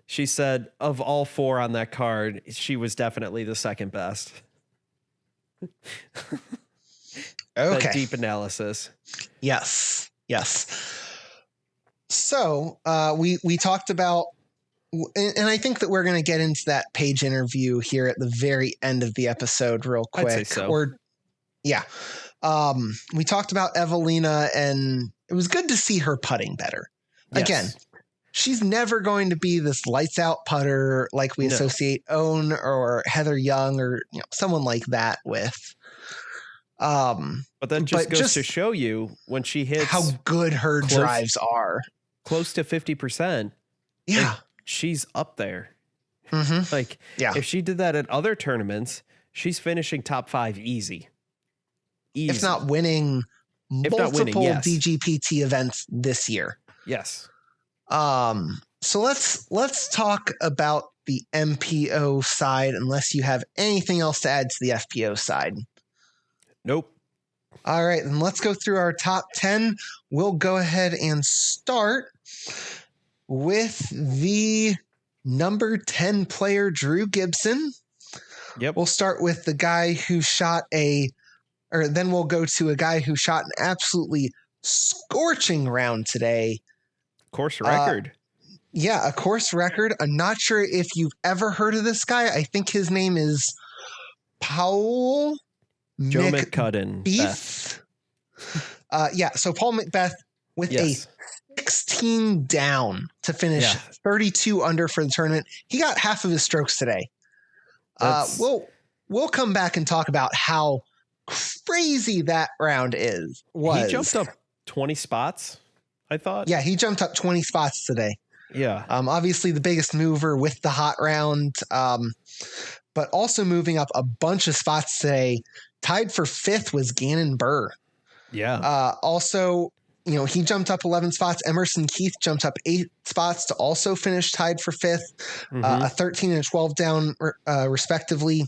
she said of all 4 on that card, she was definitely the second best. Okay. That deep analysis. Yes. Yes. So we talked about, and I think that we're going to get into that page interview here at the very end of the episode real quick. I'd say so. We talked about Evelina, and it was good to see her putting better. Yes. Again, she's never going to be this lights out putter like we associate Owen or Heather Young or someone like that with. But that just goes to show you when she hits how good her drives are. Close to 50%. Yeah. She's up there. Mm-hmm. If she did that at other tournaments, she's finishing top 5 easy. If not winning multiple DGPT events this year. Yes. So let's talk about the MPO side, unless you have anything else to add to the FPO side. Nope. All right, then let's go through our top 10. We'll go ahead and start with the number 10 player, Drew Gibson. Yep. We'll start with the guy who then we'll go to a guy who shot an absolutely scorching round today. Course record. A course record. I'm not sure if you've ever heard of this guy. I think his name is Paul Joe McCudden. So Paul McBeth with a 16 down to finish 32 under for the tournament. He got half of his strokes today. We'll come back and talk about how crazy that round was. He jumped up 20 spots, I thought. Yeah, he jumped up 20 spots today. Yeah. Obviously the biggest mover with the hot round, but also moving up a bunch of spots today. Tied for 5th was Gannon Burr. Yeah. Also, he jumped up 11 spots. Emerson Keith jumped up 8 spots to also finish tied for 5th, a 13 and a 12 down, respectively.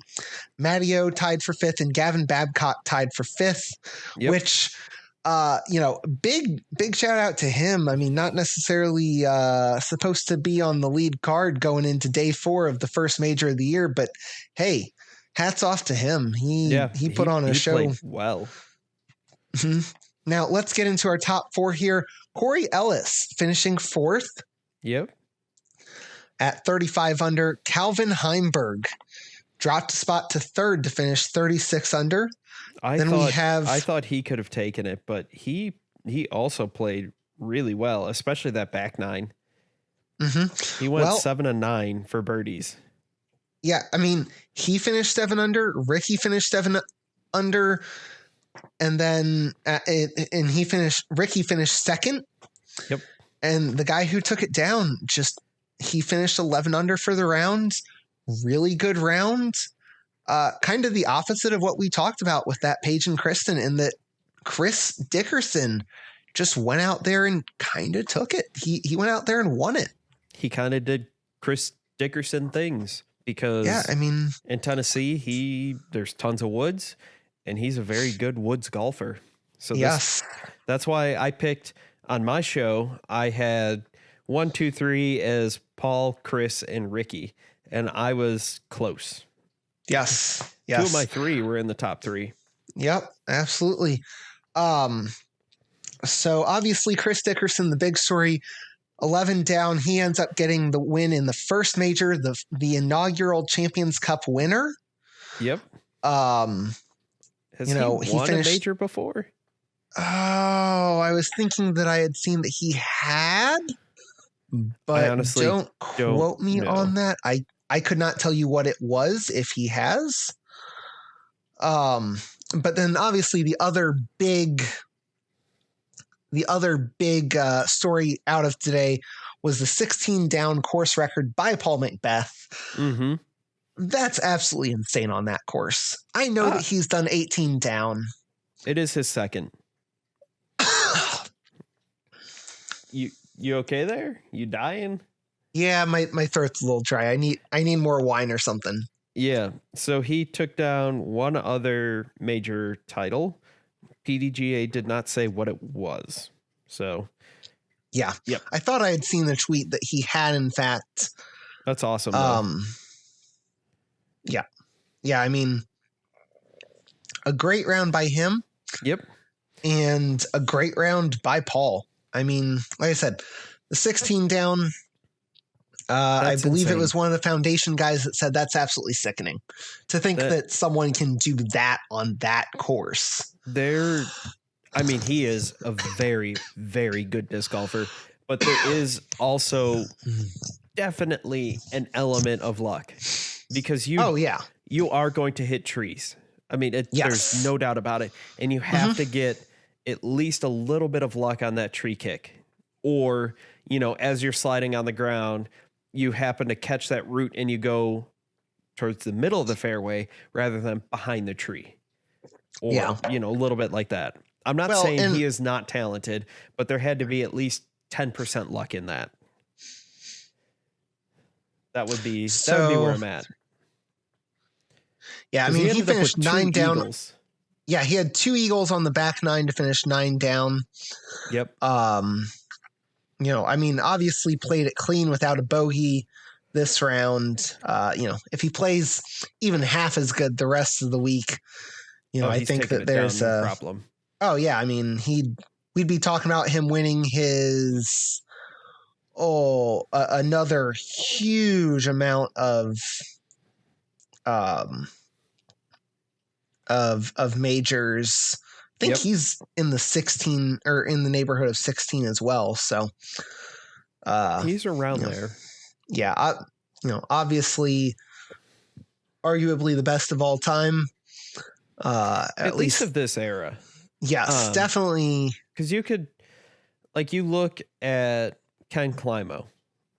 Matteo tied for 5th, and Gavin Babcock tied for 5th, which, big shout out to him. I mean, not necessarily supposed to be on the lead card going into day 4 of the first major of the year, but hey, hats off to him. He put on a show. Played well. Mm-hmm. Now let's get into our top 4 here. Corey Ellis finishing 4th. Yep. At 35 under. Calvin Heimberg dropped a spot to 3rd to finish 36 under. I thought he could have taken it, but he also played really well, especially that back 9. Mm-hmm. He went 7 and 9 for birdies. Yeah, I mean, he finished 7 under. Ricky finished 7 under. And then Ricky finished 2nd. Yep. And the guy who took it down, he finished 11 under for the round. Really good round. Kind of the opposite of what we talked about with that Paige and Kristen, in that Chris Dickerson just went out there and kind of took it. He went out there and won it. He kind of did Chris Dickerson things because in Tennessee, there's tons of woods. And he's a very good woods golfer. So that's why I picked on my show. I had 1, 2, 3 as Paul, Chris, and Ricky. And I was close. Yes. 2 of my 3 were in the top 3. Yep, absolutely. So obviously Chris Dickerson, the big story, 11 down. He ends up getting the win in the first major, the inaugural Champions Cup winner. Yep. Has he won a major before? Oh, I was thinking that I had seen that he had, but I honestly don't quote me on that. I could not tell you what it was if he has. But then obviously the other big story out of today was the 16 down course record by Paul McBeth. Mm-hmm. That's absolutely insane on that course. I know that he's done 18 down. It is his second. You okay there? You dying? Yeah, my throat's a little dry. I need more wine or something. Yeah. So he took down one other major title. PDGA did not say what it was. So yeah. Yep. I thought I had seen the tweet that he had in fact. That's awesome. Yeah. I mean, a great round by him. Yep. and a great round by Paul. I mean, like I said, the 16 down, I believe insane. it was one of the foundation guys that said that's absolutely sickening to think that someone can do that on that course. I mean, he is a very, very good disc golfer, but there is also definitely an element of luck because you are going to hit trees. I mean, there's no doubt about it. And you have to get at least a little bit of luck on that tree kick. Or, as you're sliding on the ground, you happen to catch that root and you go towards the middle of the fairway rather than behind the tree. Or, a little bit like that. I'm not saying he is not talented, but there had to be at least 10% luck in that. That would be where I'm at. Yeah, I mean, he finished 9 down. Eagles. Yeah, he had 2 eagles on the back 9 to finish 9 down. Yep. I mean, obviously played it clean without a bogey this round. If he plays even half as good the rest of the week, I think that there's a problem. Oh yeah, I mean, we'd be talking about him winning his another huge amount of majors. I think he's in the 16 or in the neighborhood of 16 as well. So he's around there. Yeah, obviously, arguably the best of all time. At least of this era. Yes, definitely. Because you could, you look at Ken Climo,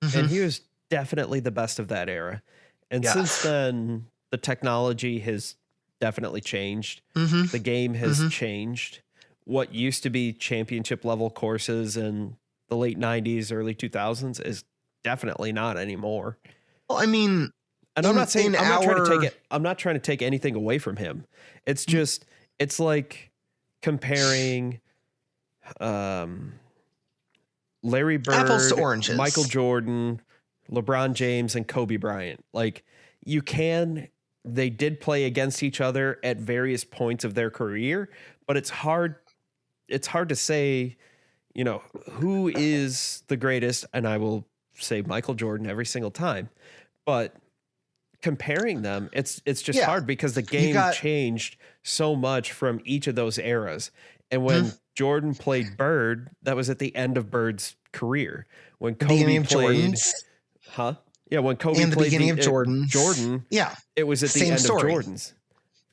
and he was definitely the best of that era. And since then, the technology has definitely changed. The game has changed. What used to be championship level courses in the late 90s, early 2000s is definitely not anymore. Well, I mean, and I'm not saying I'm not trying to take anything away from him. It's just it's like comparing Larry Bird, apples to oranges, Michael Jordan, LeBron James, and Kobe Bryant. They did play against each other at various points of their career, but it's hard to say, who is the greatest. And I will say Michael Jordan every single time, but comparing them, it's just hard because the game changed so much from each of those eras. And when Jordan played Bird, that was at the end of Bird's career. When Kobe played, when Kobe and the played beginning of Jordan, it was at the end story. of Jordan's.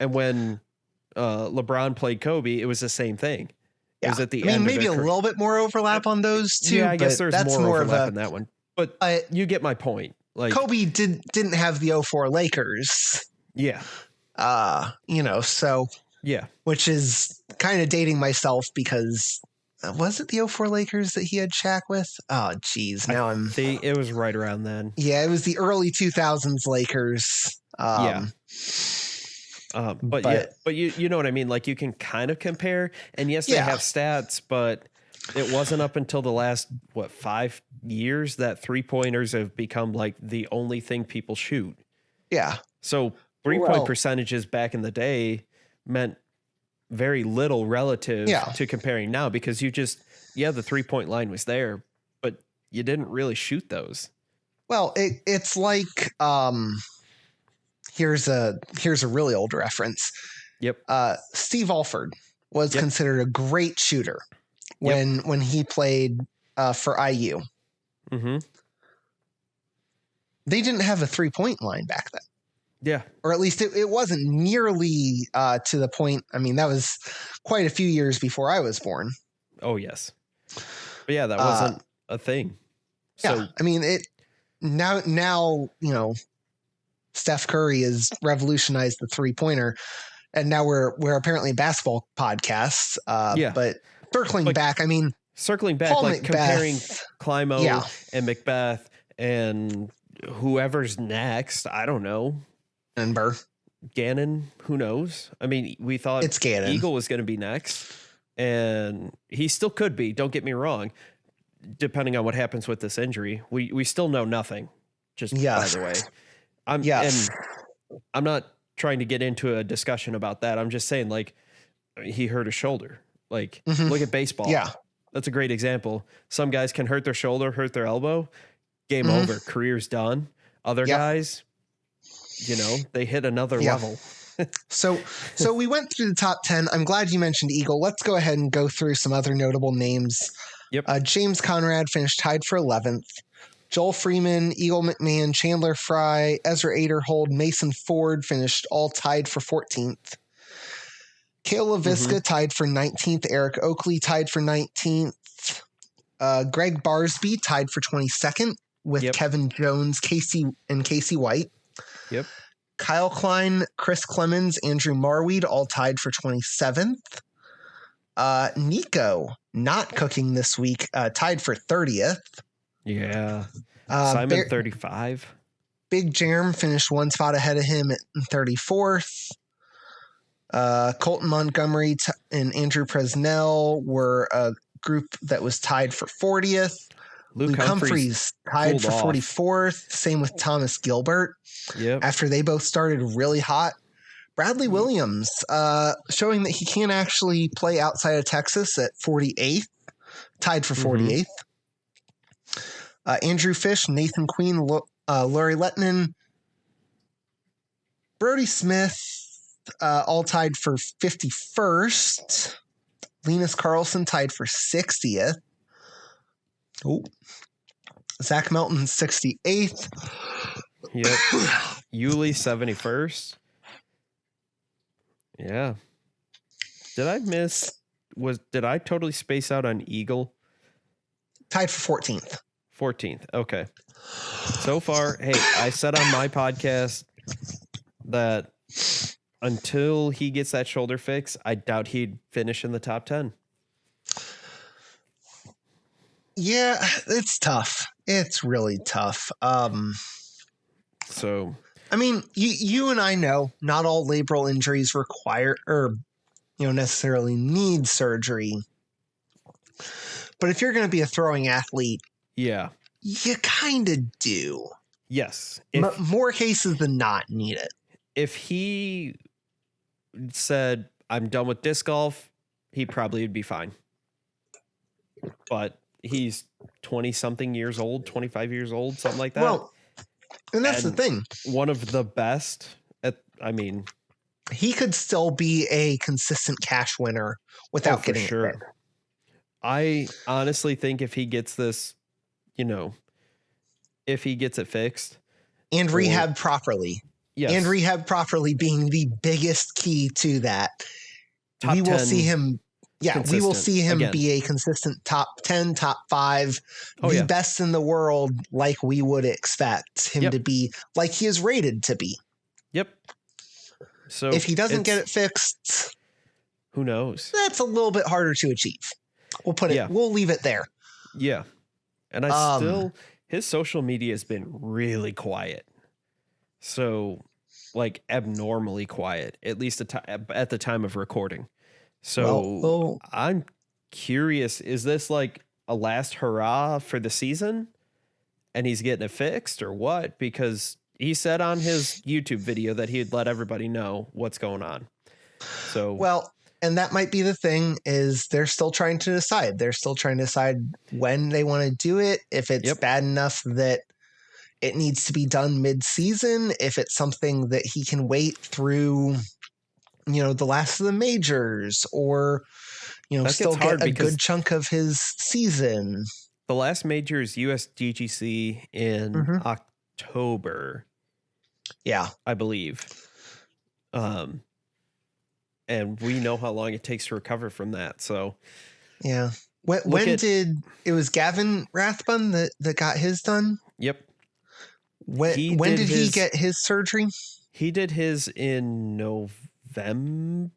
And when LeBron played Kobe, it was the same thing. It was at the end. Maybe a little bit more overlap on those two. Yeah, I guess there's more overlap in that one. But you get my point. Kobe didn't have the 04 Lakers. Yeah. So yeah, which is kind of dating myself because was it the 04 Lakers that he had Shaq with? Oh, geez. Now it was right around then. Yeah, it was the early 2000s Lakers. But you know what I mean? You can kind of compare, and yes, they have stats, but it wasn't up until the last 5 years that 3-pointers have become the only thing people shoot. Yeah. So 3-point percentages back in the day meant very little relative to comparing now because you just the 3-point line was there, but you didn't really shoot those. Well, it's like here's a really old reference. Yep. Steve Alford was considered a great shooter when he played for IU. Mm-hmm. They didn't have a 3-point line back then. Yeah. Or at least it wasn't nearly to the point. I mean, that was quite a few years before I was born. Oh, yes. But yeah, that wasn't a thing. So, I mean, now, Steph Curry has revolutionized the 3-pointer, and now we're apparently a basketball podcast. But circling back, comparing Climo and Macbeth and whoever's next, I don't know. Gannon, who knows? I mean, we thought it's Gannon. Eagle was going to be next, and he still could be. Don't get me wrong. Depending on what happens with this injury, we still know nothing. Just by the way, and I'm not trying to get into a discussion about that. I'm just saying, he hurt his shoulder. Like, Mhm. look at baseball. Yeah. That's a great example. Some guys can hurt their shoulder, hurt their elbow, game Mhm. over, career's done. Other Yep. guys, they hit another Yeah. level. So we went through the top 10. I'm glad you mentioned Eagle. Let's go ahead and go through some other notable names. Yep. James Conrad finished tied for 11th. Joel Freeman, Eagle McMahon, Chandler Fry, Ezra Aderhold, Mason Ford finished all tied for 14th. Cale LaVisca tied for 19th. Eric Oakley tied for 19th. Greg Barsby tied for 22nd with Yep. Kevin Jones, Casey White. Yep. Kyle Klein, Chris Clemens, Andrew Marweed all tied for 27th. Nico, not cooking this week, tied for 30th. Yeah. Simon 35. Big Jerem finished one spot ahead of him at 34th. Colton Montgomery and Andrew Presnell were a group that was tied for 40th. Luke Humphreys tied for 44th. Same with Thomas Gilbert. Yep. After they both started really hot. Bradley Williams, showing that he can actually play outside of Texas at 48th, tied for 48th. Andrew Fish, Nathan Queen, Laurie Lettinen, Brody Smith, all tied for 51st. Linus Carlson tied for 60th. Oh, Zach Melton 68th. Yep. Yuli 71st. Yeah. Did I totally space out on Eagle? Tied for 14th. 14th. Okay. So far, hey, I said on my podcast that until he gets that shoulder fix, I doubt he'd finish in the top 10. Yeah, it's tough. It's really tough. So, I mean, you and I know not all labral injuries require or necessarily need surgery. But if you're going to be a throwing athlete, yeah, you kind of do. Yes. More cases than not need it. If he said, I'm done with disc golf, he probably would be fine. But he's 20-something years old, 25 years old, something like that. Well, and that's the thing. One of the best he could still be a consistent cash winner without getting it fit. I honestly think if he gets this, if he gets it fixed and rehab properly. Yes. And rehab properly being the biggest key to that. We will see him. Yeah, we will see him be a consistent top 10, top 5, the best in the world, like we would expect him to be, like he is rated to be. Yep. So if he doesn't get it fixed, who knows? That's a little bit harder to achieve. We'll leave it there. Yeah. And his social media has been really quiet. So like abnormally quiet, at least at the time of recording. So I'm curious, is this like a last hurrah for the season and he's getting it fixed or what? Because he said on his YouTube video that he'd let everybody know what's going on. So, and that might be the thing is they're still trying to decide. They're still trying to decide when they want to do it. If it's bad enough that it needs to be done mid-season, if it's something that he can wait through, the last of the majors or, still get a good chunk of his season. The last major is USDGC in October. Yeah. I believe. And we know how long it takes to recover from that. So, yeah. It was Gavin Rathbun that got his done? Yep. When did he get his surgery? He did his in November.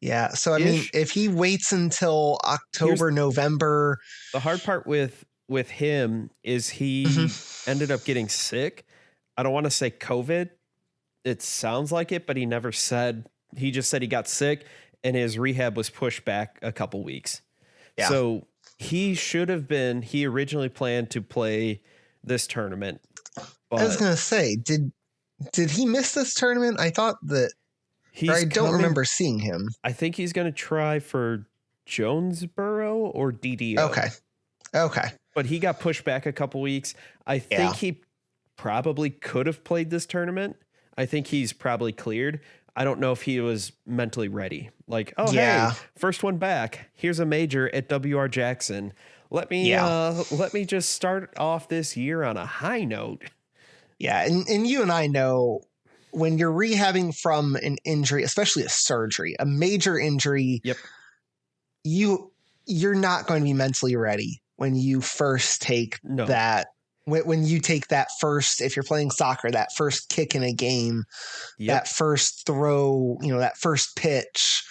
Yeah. So, I mean, if he waits until October, November. The hard part with him is he ended up getting sick. I don't want to say COVID. It sounds like it, but he never said. He just said he got sick and his rehab was pushed back a couple weeks. Yeah. So he originally planned to play this tournament. But I was going to say, did he miss this tournament? I thought that I don't remember seeing him. I think he's going to try for Jonesboro or DDO. Okay. But he got pushed back a couple weeks. I think he probably could have played this tournament. I think he's probably cleared. I don't know if he was mentally ready. Like, hey, first one back. Here's a major at WR Jackson. Let me just start off this year on a high note. Yeah, and you and I know when you're rehabbing from an injury, especially a surgery, a major injury, you're not going to be mentally ready when you first take that. When you take that first, if you're playing soccer, that first kick in a game, that first throw, that first pitch.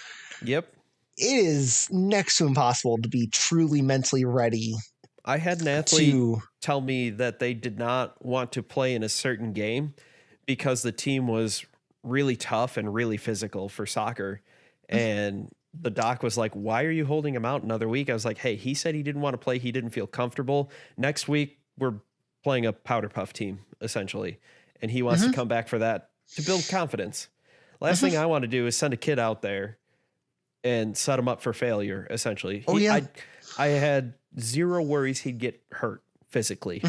Yep. It is next to impossible to be truly mentally ready. I had an athlete tell me that they did not want to play in a certain game because the team was really tough and really physical for soccer. And the doc was like, why are you holding him out another week? I was like, hey, he said he didn't want to play. He didn't feel comfortable. Next week, we're playing a powder puff team, essentially. And he wants to come back for that to build confidence. Last thing I want to do is send a kid out there and set him up for failure, essentially. I had zero worries he'd get hurt physically.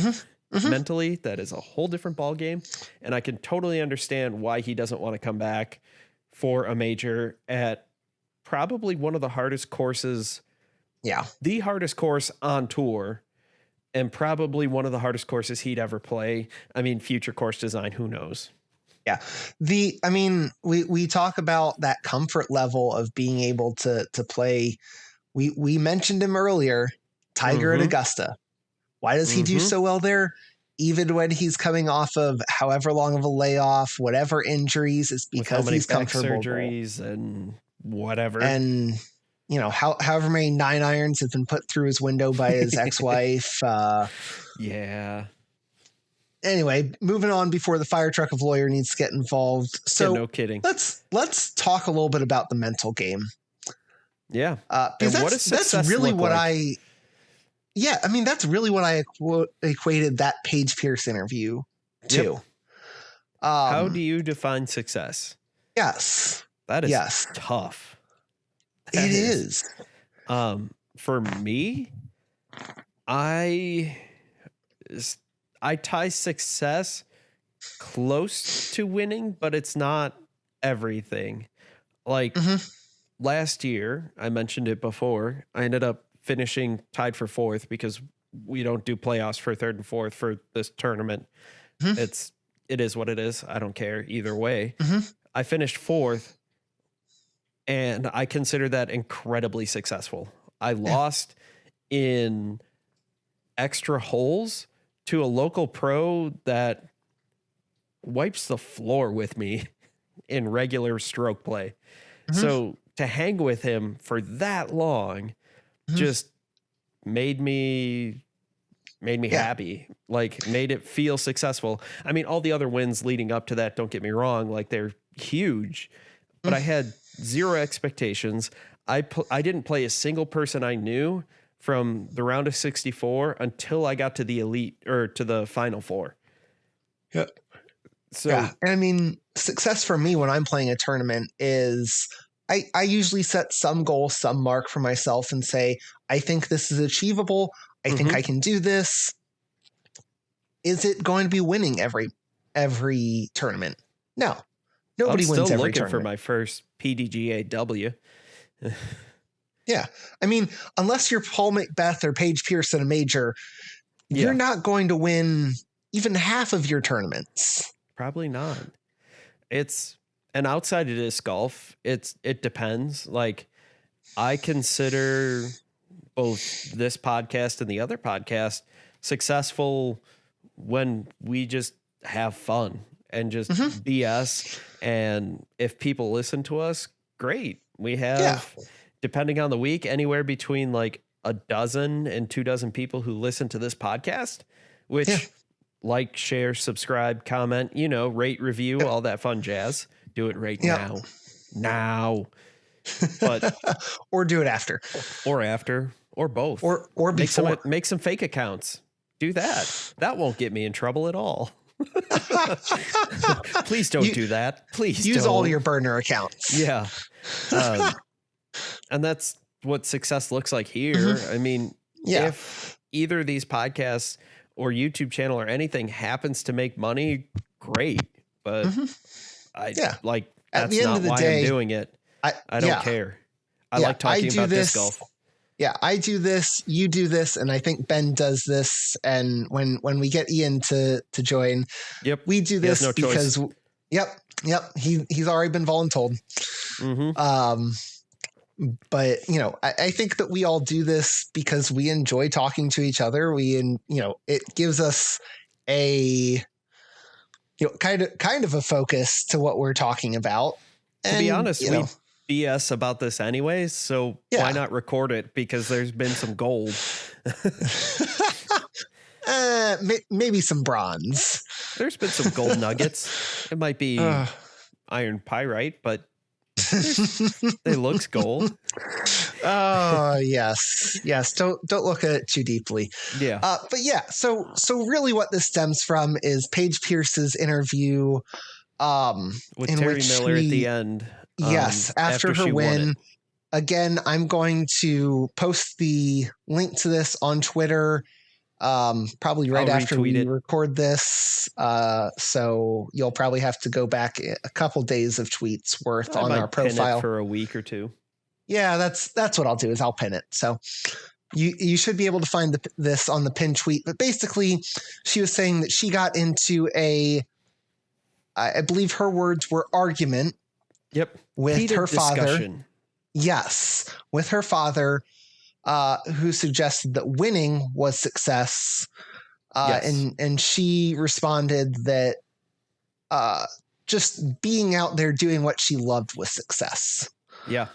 Mentally, that is a whole different ball game. And I can totally understand why he doesn't want to come back for a major at probably one of the hardest courses. Yeah. The hardest course on tour. And probably one of the hardest courses he'd ever play. I mean, future course design, who knows? Yeah. We talk about that comfort level of being able to play. We mentioned him earlier, Tiger at Augusta. Why does he do so well there? Even when he's coming off of however long of a layoff, whatever injuries, it's because he's comfortable. Surgeries and whatever. And however many 9 irons have been put through his window by his ex-wife. Yeah. Anyway, moving on before the fire truck of lawyer needs to get involved. So no kidding. Let's talk a little bit about the mental game. Yeah. Because that's really what that's really what I equated that Paige Pierce interview to. Yep. How do you define success? Yes. That is tough. It is. For me, I tie success close to winning, but it's not everything. Like last year, I mentioned it before, I ended up finishing tied for 4th because we don't do playoffs for 3rd and 4th for this tournament. It is what it is. I don't care either way. I finished 4th. And I consider that incredibly successful. I lost in extra holes to a local pro that wipes the floor with me in regular stroke play. So to hang with him for that long just made me happy, like made it feel successful. I mean, all the other wins leading up to that, don't get me wrong, like they're huge, but I had zero expectations. I didn't play a single person I knew from the round of 64 until I got to the elite or to the final 4. Yeah. So, and I mean, success for me when I'm playing a tournament is I usually set some goal, some mark for myself and say, I think this is achievable. I think I can do this. Is it going to be winning every tournament? No. Nobody wins every tournament. I'm still looking for my first PDGA W. Yeah. I mean, unless you're Paul Macbeth or Paige Pierce in a major, you're not going to win even half of your tournaments. Probably not. And outside of disc golf, it depends. Like, I consider both this podcast and the other podcast successful when we just have fun and just BS. And if people listen to us, great. We have, depending on the week, anywhere between like a dozen and 24 people who listen to this podcast, which like, share, subscribe, comment, rate, review, all that fun jazz. Do it right now. But or do it after. Or both. Or before. Make some fake accounts. Do that. That won't get me in trouble at all. Please don't do that. Please use don't. all your burner accounts. Yeah. And that's what success looks like here. I mean, if either of these podcasts or YouTube channel or anything happens to make money, great. But that's not why I'm doing it. I don't care. I like talking about disc golf. Yeah, I do this, you do this, and I think Ben does this. And when we get Ian to join, we do this because he's already been voluntold. But I think that we all do this because we enjoy talking to each other. It gives us a kind of a focus to what we're talking about. To be honest, we BS about this anyways, so why not record it? Because there's been some gold. Maybe some bronze. There's been some gold nuggets. It might be iron pyrite, but it looks gold. Oh yes. Don't look at it too deeply. Yeah. But yeah. So really, what this stems from is Paige Pierce's interview with Terry Miller at the end. Yes, after her win. Again, I'm going to post the link to this on Twitter, probably right after we record this. So you'll probably have to go back a couple days of tweets worth on our profile pin it for a week or two. Yeah, that's what I'll do is I'll pin it. So you should be able to find this on the pin tweet. But basically, she was saying that she got into I believe her words were argument. Yep. With Heated her father. Discussion. Yes. With her father, who suggested that winning was success. And she responded that just being out there doing what she loved was success. Yeah.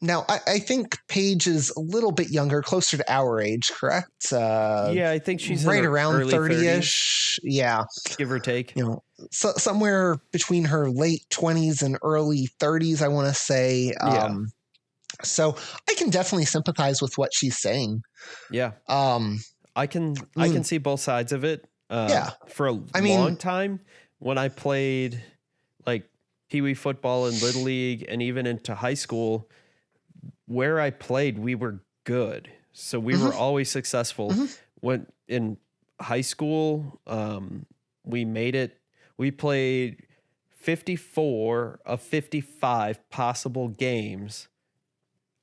Now, I think Paige is a little bit younger, closer to our age, correct? I think she's right around 30-ish. 30s, yeah. Give or take. So somewhere between her late 20s and early 30s, I want to say. So I can definitely sympathize with what she's saying. Yeah. I can see both sides of it. For a long time, when I played like Pee Wee football and Little League and even into high school, where I played, we were good. So we were always successful. When in high school, we made it. We played 54 of 55 possible games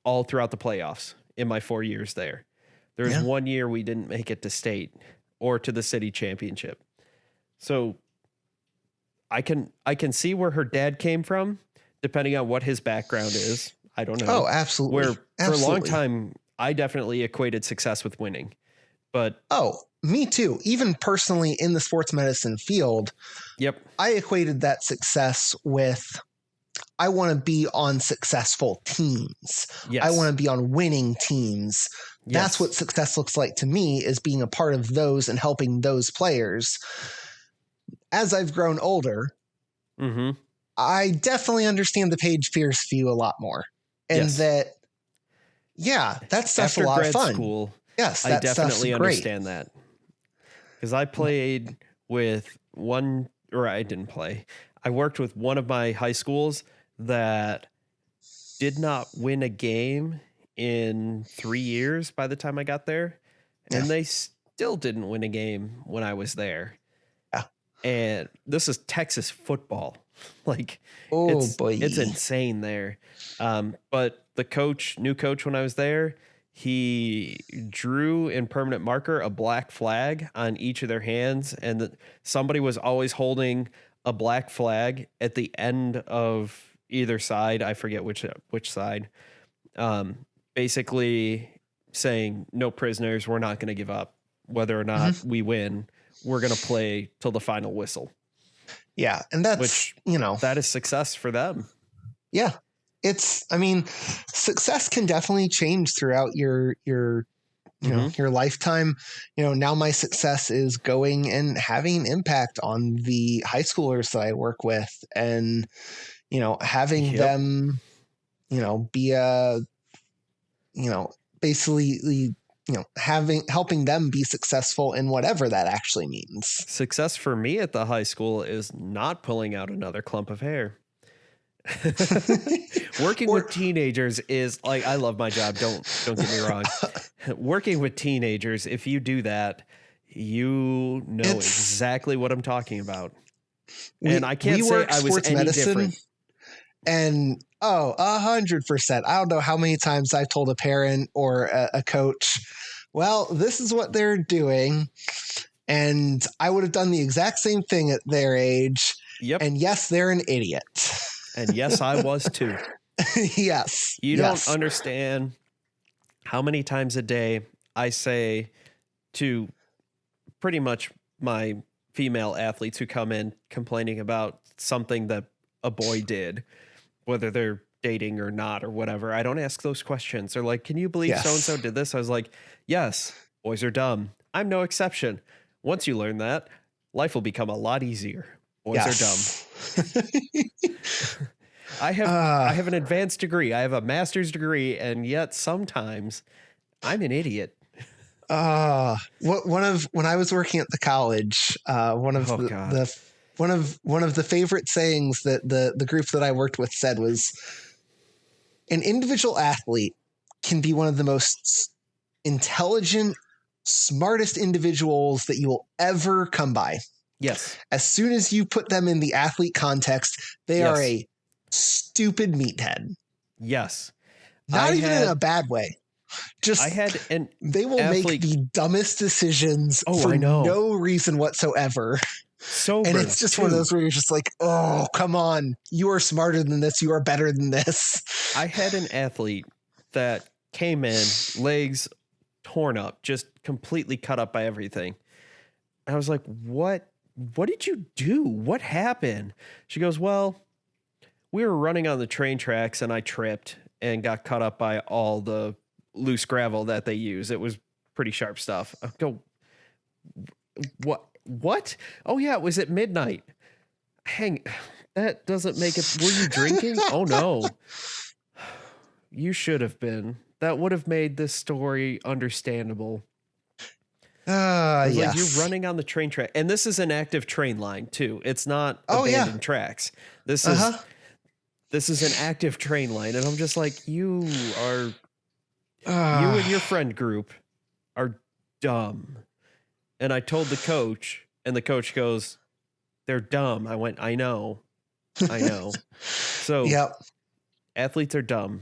all throughout the playoffs in my 4 years there. There's 1 year we didn't make it to state or to the city championship. So I can see where her dad came from, depending on what his background is. I don't know. Oh, absolutely. Where for a long time, I definitely equated success with winning. But me too. Even personally in the sports medicine field, I equated that success with I want to be on successful teams. Yes. I want to be on winning teams. That's what success looks like to me, is being a part of those and helping those players. As I've grown older, I definitely understand the Paige Pierce view a lot more. And that stuff's after a lot grad of fun. School, yes, I definitely understand that. Because I played with I didn't play. I worked with one of my high schools that did not win a game in 3 years by the time I got there. And they still didn't win a game when I was there. Yeah. And this is Texas football. Like, it's insane there. But the new coach when I was there, he drew in permanent marker a black flag on each of their hands. And somebody was always holding a black flag at the end of either side. I forget which side. Basically saying, no prisoners. We're not going to give up. Whether or not we win, we're going to play till the final whistle. Yeah. And that's, that is success for them. Yeah. Success can definitely change throughout your lifetime. Now my success is going and having an impact on the high schoolers that I work with, and, having them, be basically helping them be successful in whatever that actually means. Success for me at the high school is not pulling out another clump of hair. Working with teenagers is like, I love my job. Don't get me wrong. Working with teenagers, if you do that, you know exactly what I'm talking about. And I can't say I was any different. And 100%. I don't know how many times I've told a parent or a coach, well, this is what they're doing. And I would have done the exact same thing at their age. Yep. And yes, they're an idiot. And yes, I was too. Yes. You don't understand how many times a day I say to pretty much my female athletes who come in complaining about something that a boy did, whether they're dating or not or whatever. I don't ask those questions. They're like, can you believe so-and-so did this? I was like, yes, boys are dumb. I'm no exception. Once you learn that, life will become a lot easier. Boys are dumb. I have an advanced degree. I have a master's degree, and yet sometimes I'm an idiot. When I was working at the college, one of the favorite sayings that the group that I worked with said was, an individual athlete can be one of the most intelligent, smartest individuals that you will ever come by. Yes. As soon as you put them in the athlete context, they are a stupid meathead. Yes. Not even in a bad way. Just they will make the dumbest decisions for no reason whatsoever. Sober, and it's just one of those where you're just like, oh, come on. You are smarter than this. You are better than this. I had an athlete that came in, legs torn up, just completely cut up by everything. I was like, what did you do? What happened? She goes, well, we were running on the train tracks and I tripped and got cut up by all the loose gravel that they use. It was pretty sharp stuff. I go, what? Oh yeah, it was at midnight. That doesn't make it. Were you drinking? Oh no. You should have been. That would have made this story understandable. Yes. Like you're running on the train track, and this is an active train line too. It's not abandoned tracks. This is an active train line, and I'm just like, you and your friend group are dumb. And I told the coach, and the coach goes, they're dumb. I went, I know. So athletes are dumb.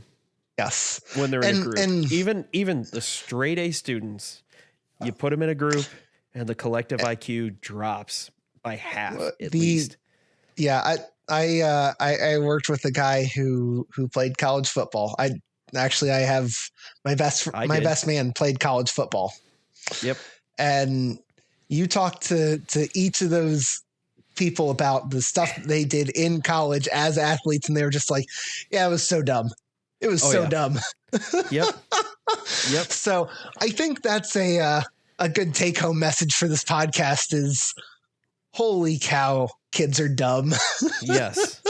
Yes. When they're in a group. And even the straight A students, you put them in a group and the collective IQ drops by half at least. Yeah. I worked with a guy who played college football. I have my best man played college football. Yep. And you talk to each of those people about the stuff they did in college as athletes, and they were just like, yeah, it was so dumb. It was dumb. Yep. So I think that's a good take home message for this podcast is, holy cow, kids are dumb. Yes.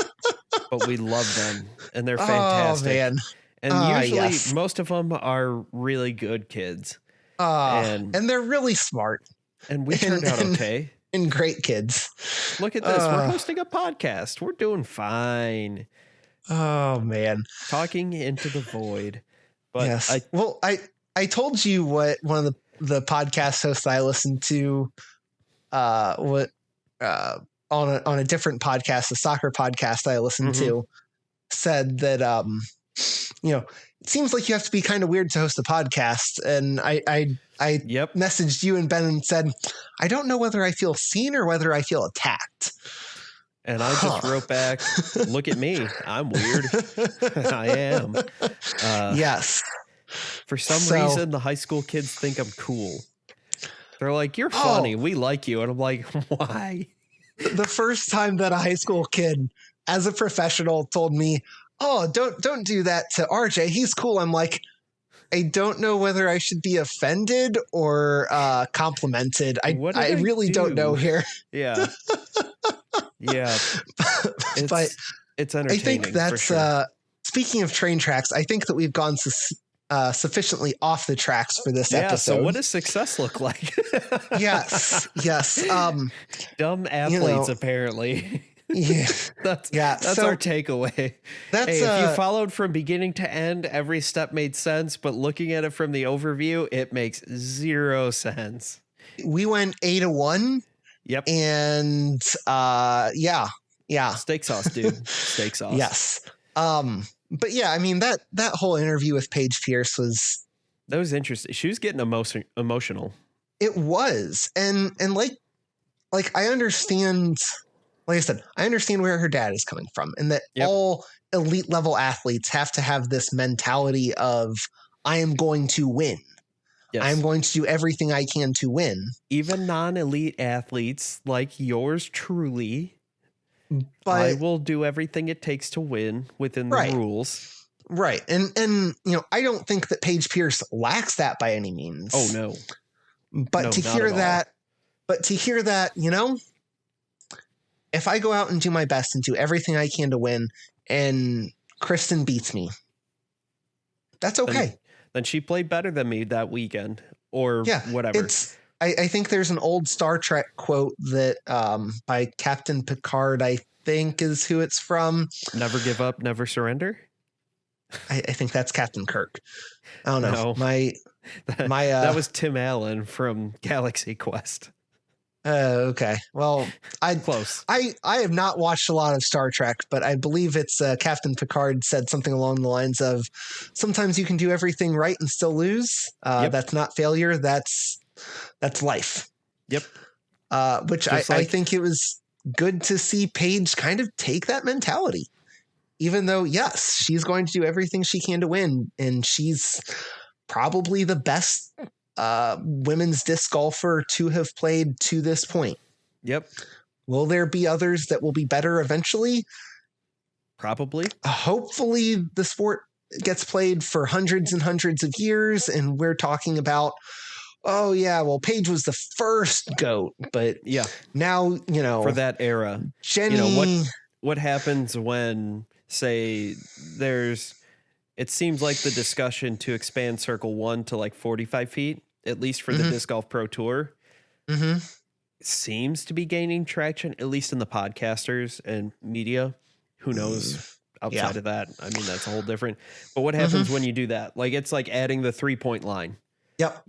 But we love them and they're fantastic. Oh, man. And usually most of them are really good kids. And they're really smart. And we turned out okay. And great kids. Look at this. We're hosting a podcast. We're doing fine. Oh, man. Talking into the void. But yes. I told you what one of the podcast hosts I listened to on a different podcast, a soccer podcast I listened to, said that it seems like you have to be kind of weird to host a podcast. And I messaged you and Ben and said, I don't know whether I feel seen or whether I feel attacked. And I just wrote back, look at me. I'm weird. I am. Yes. For some reason, the high school kids think I'm cool. They're like, you're funny. We like you. And I'm like, why? The first time that a high school kid, as a professional, told me, oh, don't do that to RJ. He's cool. I'm like, I don't know whether I should be offended or complimented. I really don't know here. Yeah. Yeah. But it's entertaining. I think that's, for sure. Speaking of train tracks, I think that we've gone sufficiently off the tracks for this episode. So what does success look like? Yes. Dumb athletes, apparently. Yeah. That's So our takeaway. that's Hey, if you followed from beginning to end, every step made sense, but looking at it from the overview, it makes zero sense. we went 8-1. Yep. And yeah. Steak sauce, dude. Steak sauce. Yes. But yeah, I mean that whole interview with Paige Pierce that was interesting. She was getting emotional. It was. And like I understand, like I said, I understand where her dad is coming from, and that all elite level athletes have to have this mentality of, I am going to win. Yes. I'm going to do everything I can to win. Even non-elite athletes like yours truly, but I will do everything it takes to win within the rules. Right. And I don't think that Paige Pierce lacks that by any means. Oh no. But to hear that, if I go out and do my best and do everything I can to win and Kristen beats me, that's okay. Then she played better than me that weekend or whatever. I think there's an old Star Trek quote that by Captain Picard, I think is who it's from. Never give up, never surrender. I think that's Captain Kirk. I don't know. No. That was Tim Allen from Galaxy Quest. Okay. Well, close. I have not watched a lot of Star Trek, but I believe it's Captain Picard said something along the lines of, sometimes you can do everything right and still lose. That's not failure. That's life. Yep. Which I think it was good to see Paige kind of take that mentality, even though, yes, she's going to do everything she can to win. And she's probably the best women's disc golfer to have played to this point. Yep. Will there be others that will be better eventually? Probably. Hopefully the sport gets played for hundreds and hundreds of years, and we're talking about, oh yeah, well, Paige was the first GOAT, but now, for that era, Jenny, what happens when, say, it seems like the discussion to expand Circle 1 to like 45 feet, at least for the Disc Golf Pro Tour, seems to be gaining traction, at least in the podcasters and media. Who knows outside of that? I mean, that's a whole different. But what happens when you do that? Like, it's like adding the 3-point line. Yep.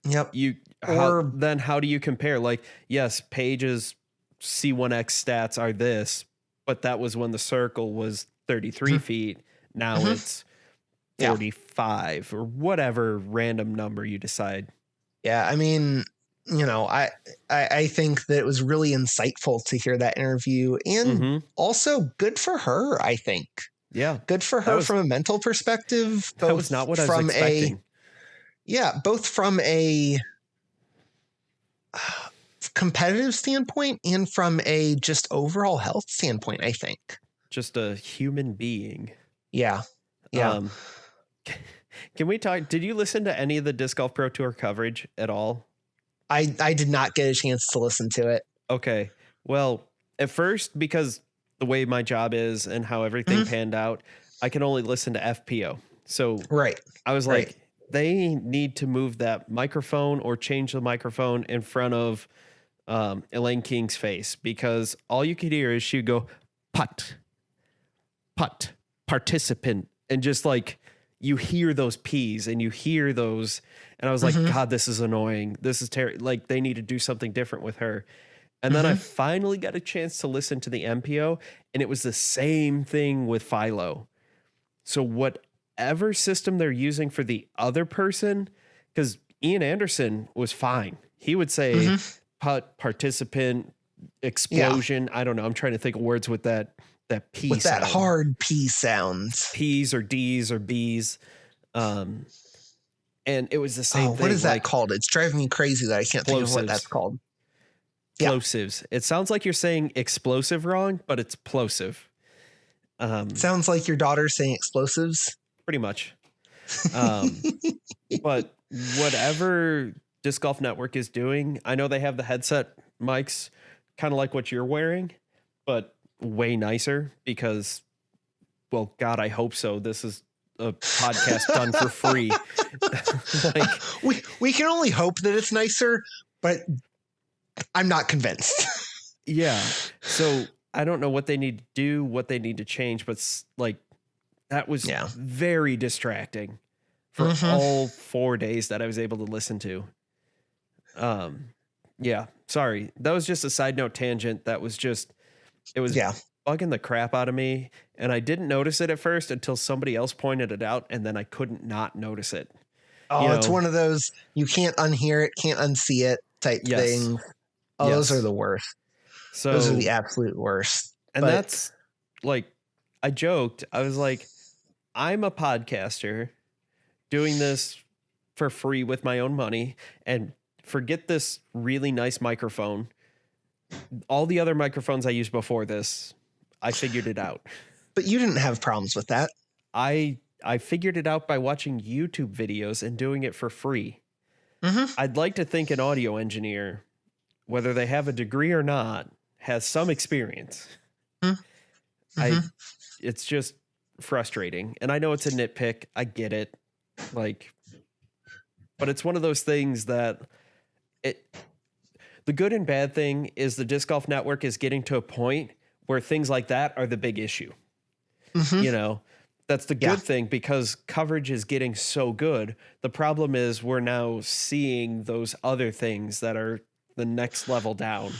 How do you compare? Like, yes, Paige's C1X stats are this, but that was when the circle was 33 feet. Now it's 45 or whatever random number you decide. Yeah, I mean, I think that it was really insightful to hear that interview, and also good for her, I think. Yeah. Good for her from a mental perspective. That was not what I was expecting. Both from a competitive standpoint and from a just overall health standpoint, I think. Just a human being. Yeah. Can we talk? Did you listen to any of the Disc Golf Pro Tour coverage at all? I did not get a chance to listen to it. Okay. Well, at first, because the way my job is and how everything panned out, I can only listen to FPO. So I was like, they need to move that microphone or change the microphone in front of Elaine King's face, because all you could hear is she'd go, putt, participant. And just like, you hear those P's and you hear those. And I was like, God, this is annoying. This is terrible. Like, they need to do something different with her. And then I finally got a chance to listen to the MPO, and it was the same thing with Philo. So whatever system they're using for the other person, because Ian Anderson was fine. He would say putt, participant, explosion. I don't know. I'm trying to think of words with that P with sound. That hard P sounds. P's or D's or B's. And it was the same thing. What is that called? It's driving me crazy that I can't think of what that's called. Plosives. It sounds like you're saying explosive wrong, but it's plosive. Sounds like your daughter's saying explosives. Pretty much. But whatever Disc Golf Network is doing, I know they have the headset mics, kind of like what you're wearing, but way nicer because, well, God, I hope so. This is a podcast done for free. Like, we can only hope that it's nicer, but I'm not convinced. Yeah. So I don't know what they need to do, what they need to change, but like that was very distracting for all 4 days that I was able to listen to. Yeah, sorry. That was just a side note tangent. It was bugging the crap out of me. And I didn't notice it at first until somebody else pointed it out. And then I couldn't not notice it. Oh, it's one of those, you can't unhear it, can't unsee it type thing. Oh, those are the worst. So those are the absolute worst. And that's like, I joked, I was like, I'm a podcaster doing this for free with my own money, and forget this really nice microphone. All the other microphones I used before this, I figured it out. But you didn't have problems with that. I figured it out by watching YouTube videos and doing it for free. I'd like to think an audio engineer, whether they have a degree or not, has some experience. It's just frustrating. And I know it's a nitpick. I get it. Like, but it's one of those things that the good and bad thing is the Disc Golf Network is getting to a point where things like that are the big issue. You know, that's the good thing because coverage is getting so good. The problem is we're now seeing those other things that are the next level down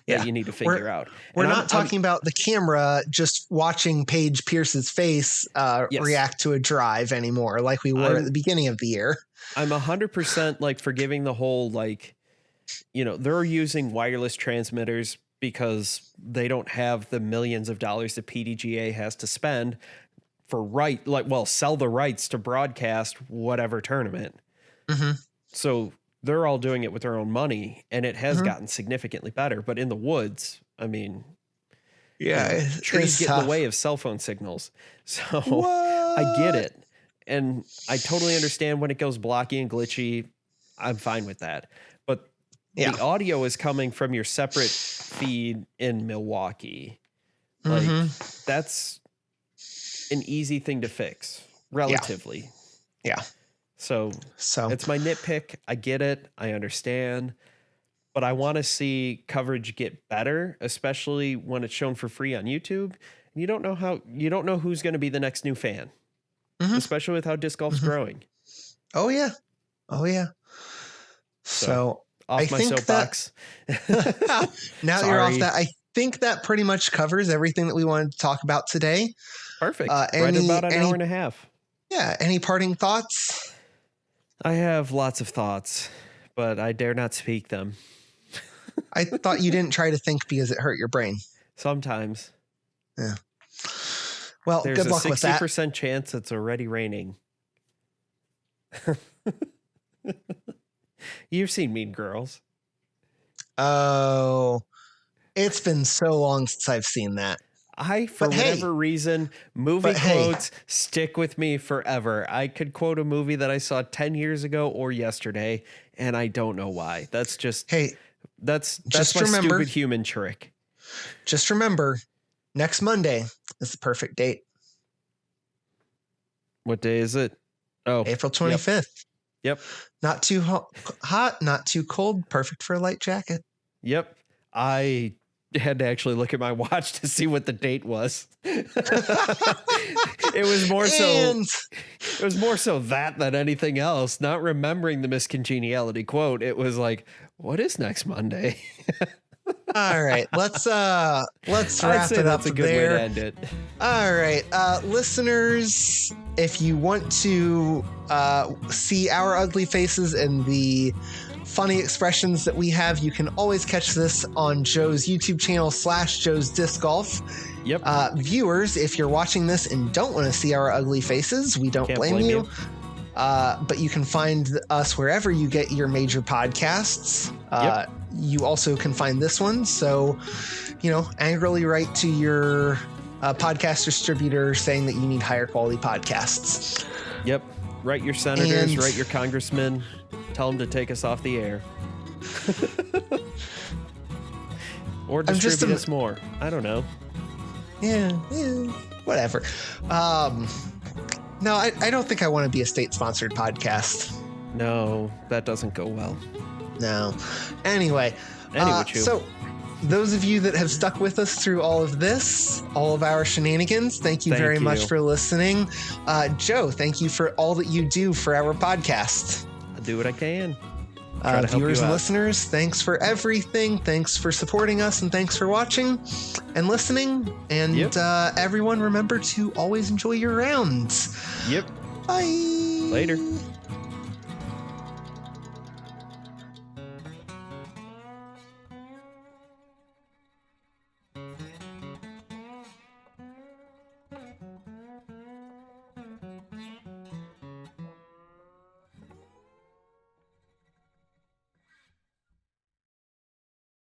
that you need to figure out. We're not talking about the camera just watching Paige Pierce's face react to a drive anymore like we were at the beginning of the year. I'm 100% like forgiving the whole, like, you know, they're using wireless transmitters because they don't have the millions of dollars the PDGA has to spend for sell the rights to broadcast whatever tournament. So they're all doing it with their own money, and it has gotten significantly better. But in the woods, I mean, trees get in the way of cell phone signals. So I get it. And I totally understand when it goes blocky and glitchy. I'm fine with that. But the audio is coming from your separate feed in Milwaukee. Like, that's an easy thing to fix, relatively. So it's my nitpick. I get it. I understand. But I want to see coverage get better, especially when it's shown for free on YouTube. And you don't know who's going to be the next new fan, especially with how disc golf's growing. Oh yeah. So off my soapbox. Now that you're off that, I think that pretty much covers everything that we wanted to talk about today. Perfect. Right about an hour and a half. Yeah. Any parting thoughts? I have lots of thoughts, but I dare not speak them. I thought you didn't try to think because it hurt your brain. Sometimes. Yeah. Well, there's good luck with that. There's a 60% chance it's already raining. You've seen Mean Girls. Oh, it's been so long since I've seen that. For whatever reason, movie quotes stick with me forever. I could quote a movie that I saw 10 years ago or yesterday, and I don't know why. That's just, that's my stupid human trick. Just remember, next Monday is the perfect date. What day is it? Oh, April 25th. Yep. Not too hot, not too cold. Perfect for a light jacket. Yep. I had to actually look at my watch to see what the date was. It was more so that than anything else. Not remembering the miscongeniality quote. It was like, what is next Monday? All right, let's wrap it up. That's a good way to end it. All right, listeners, if you want to see our ugly faces and the funny expressions that we have, you can always catch this on Joe's YouTube channel /Joe's Disc Golf. Yep. Viewers, if you're watching this and don't want to see our ugly faces, we don't blame you. But you can find us wherever you get your major podcasts. You also can find this one. So, angrily write to your podcast distributor saying that you need higher quality podcasts. Yep. Write your senators, write your congressmen. Tell them to take us off the air. Or distribute us more. I don't know. Yeah, whatever. No, I don't think I want to be a state-sponsored podcast. No, that doesn't go well. No. Anyway, so those of you that have stuck with us through all of this, all of our shenanigans, thank you very much for listening. Joe, thank you for all that you do for our podcast. I do what I can. Viewers and listeners, thanks for everything. Thanks for supporting us, and thanks for watching and listening. And everyone, remember to always enjoy your rounds. Yep. Bye. Later.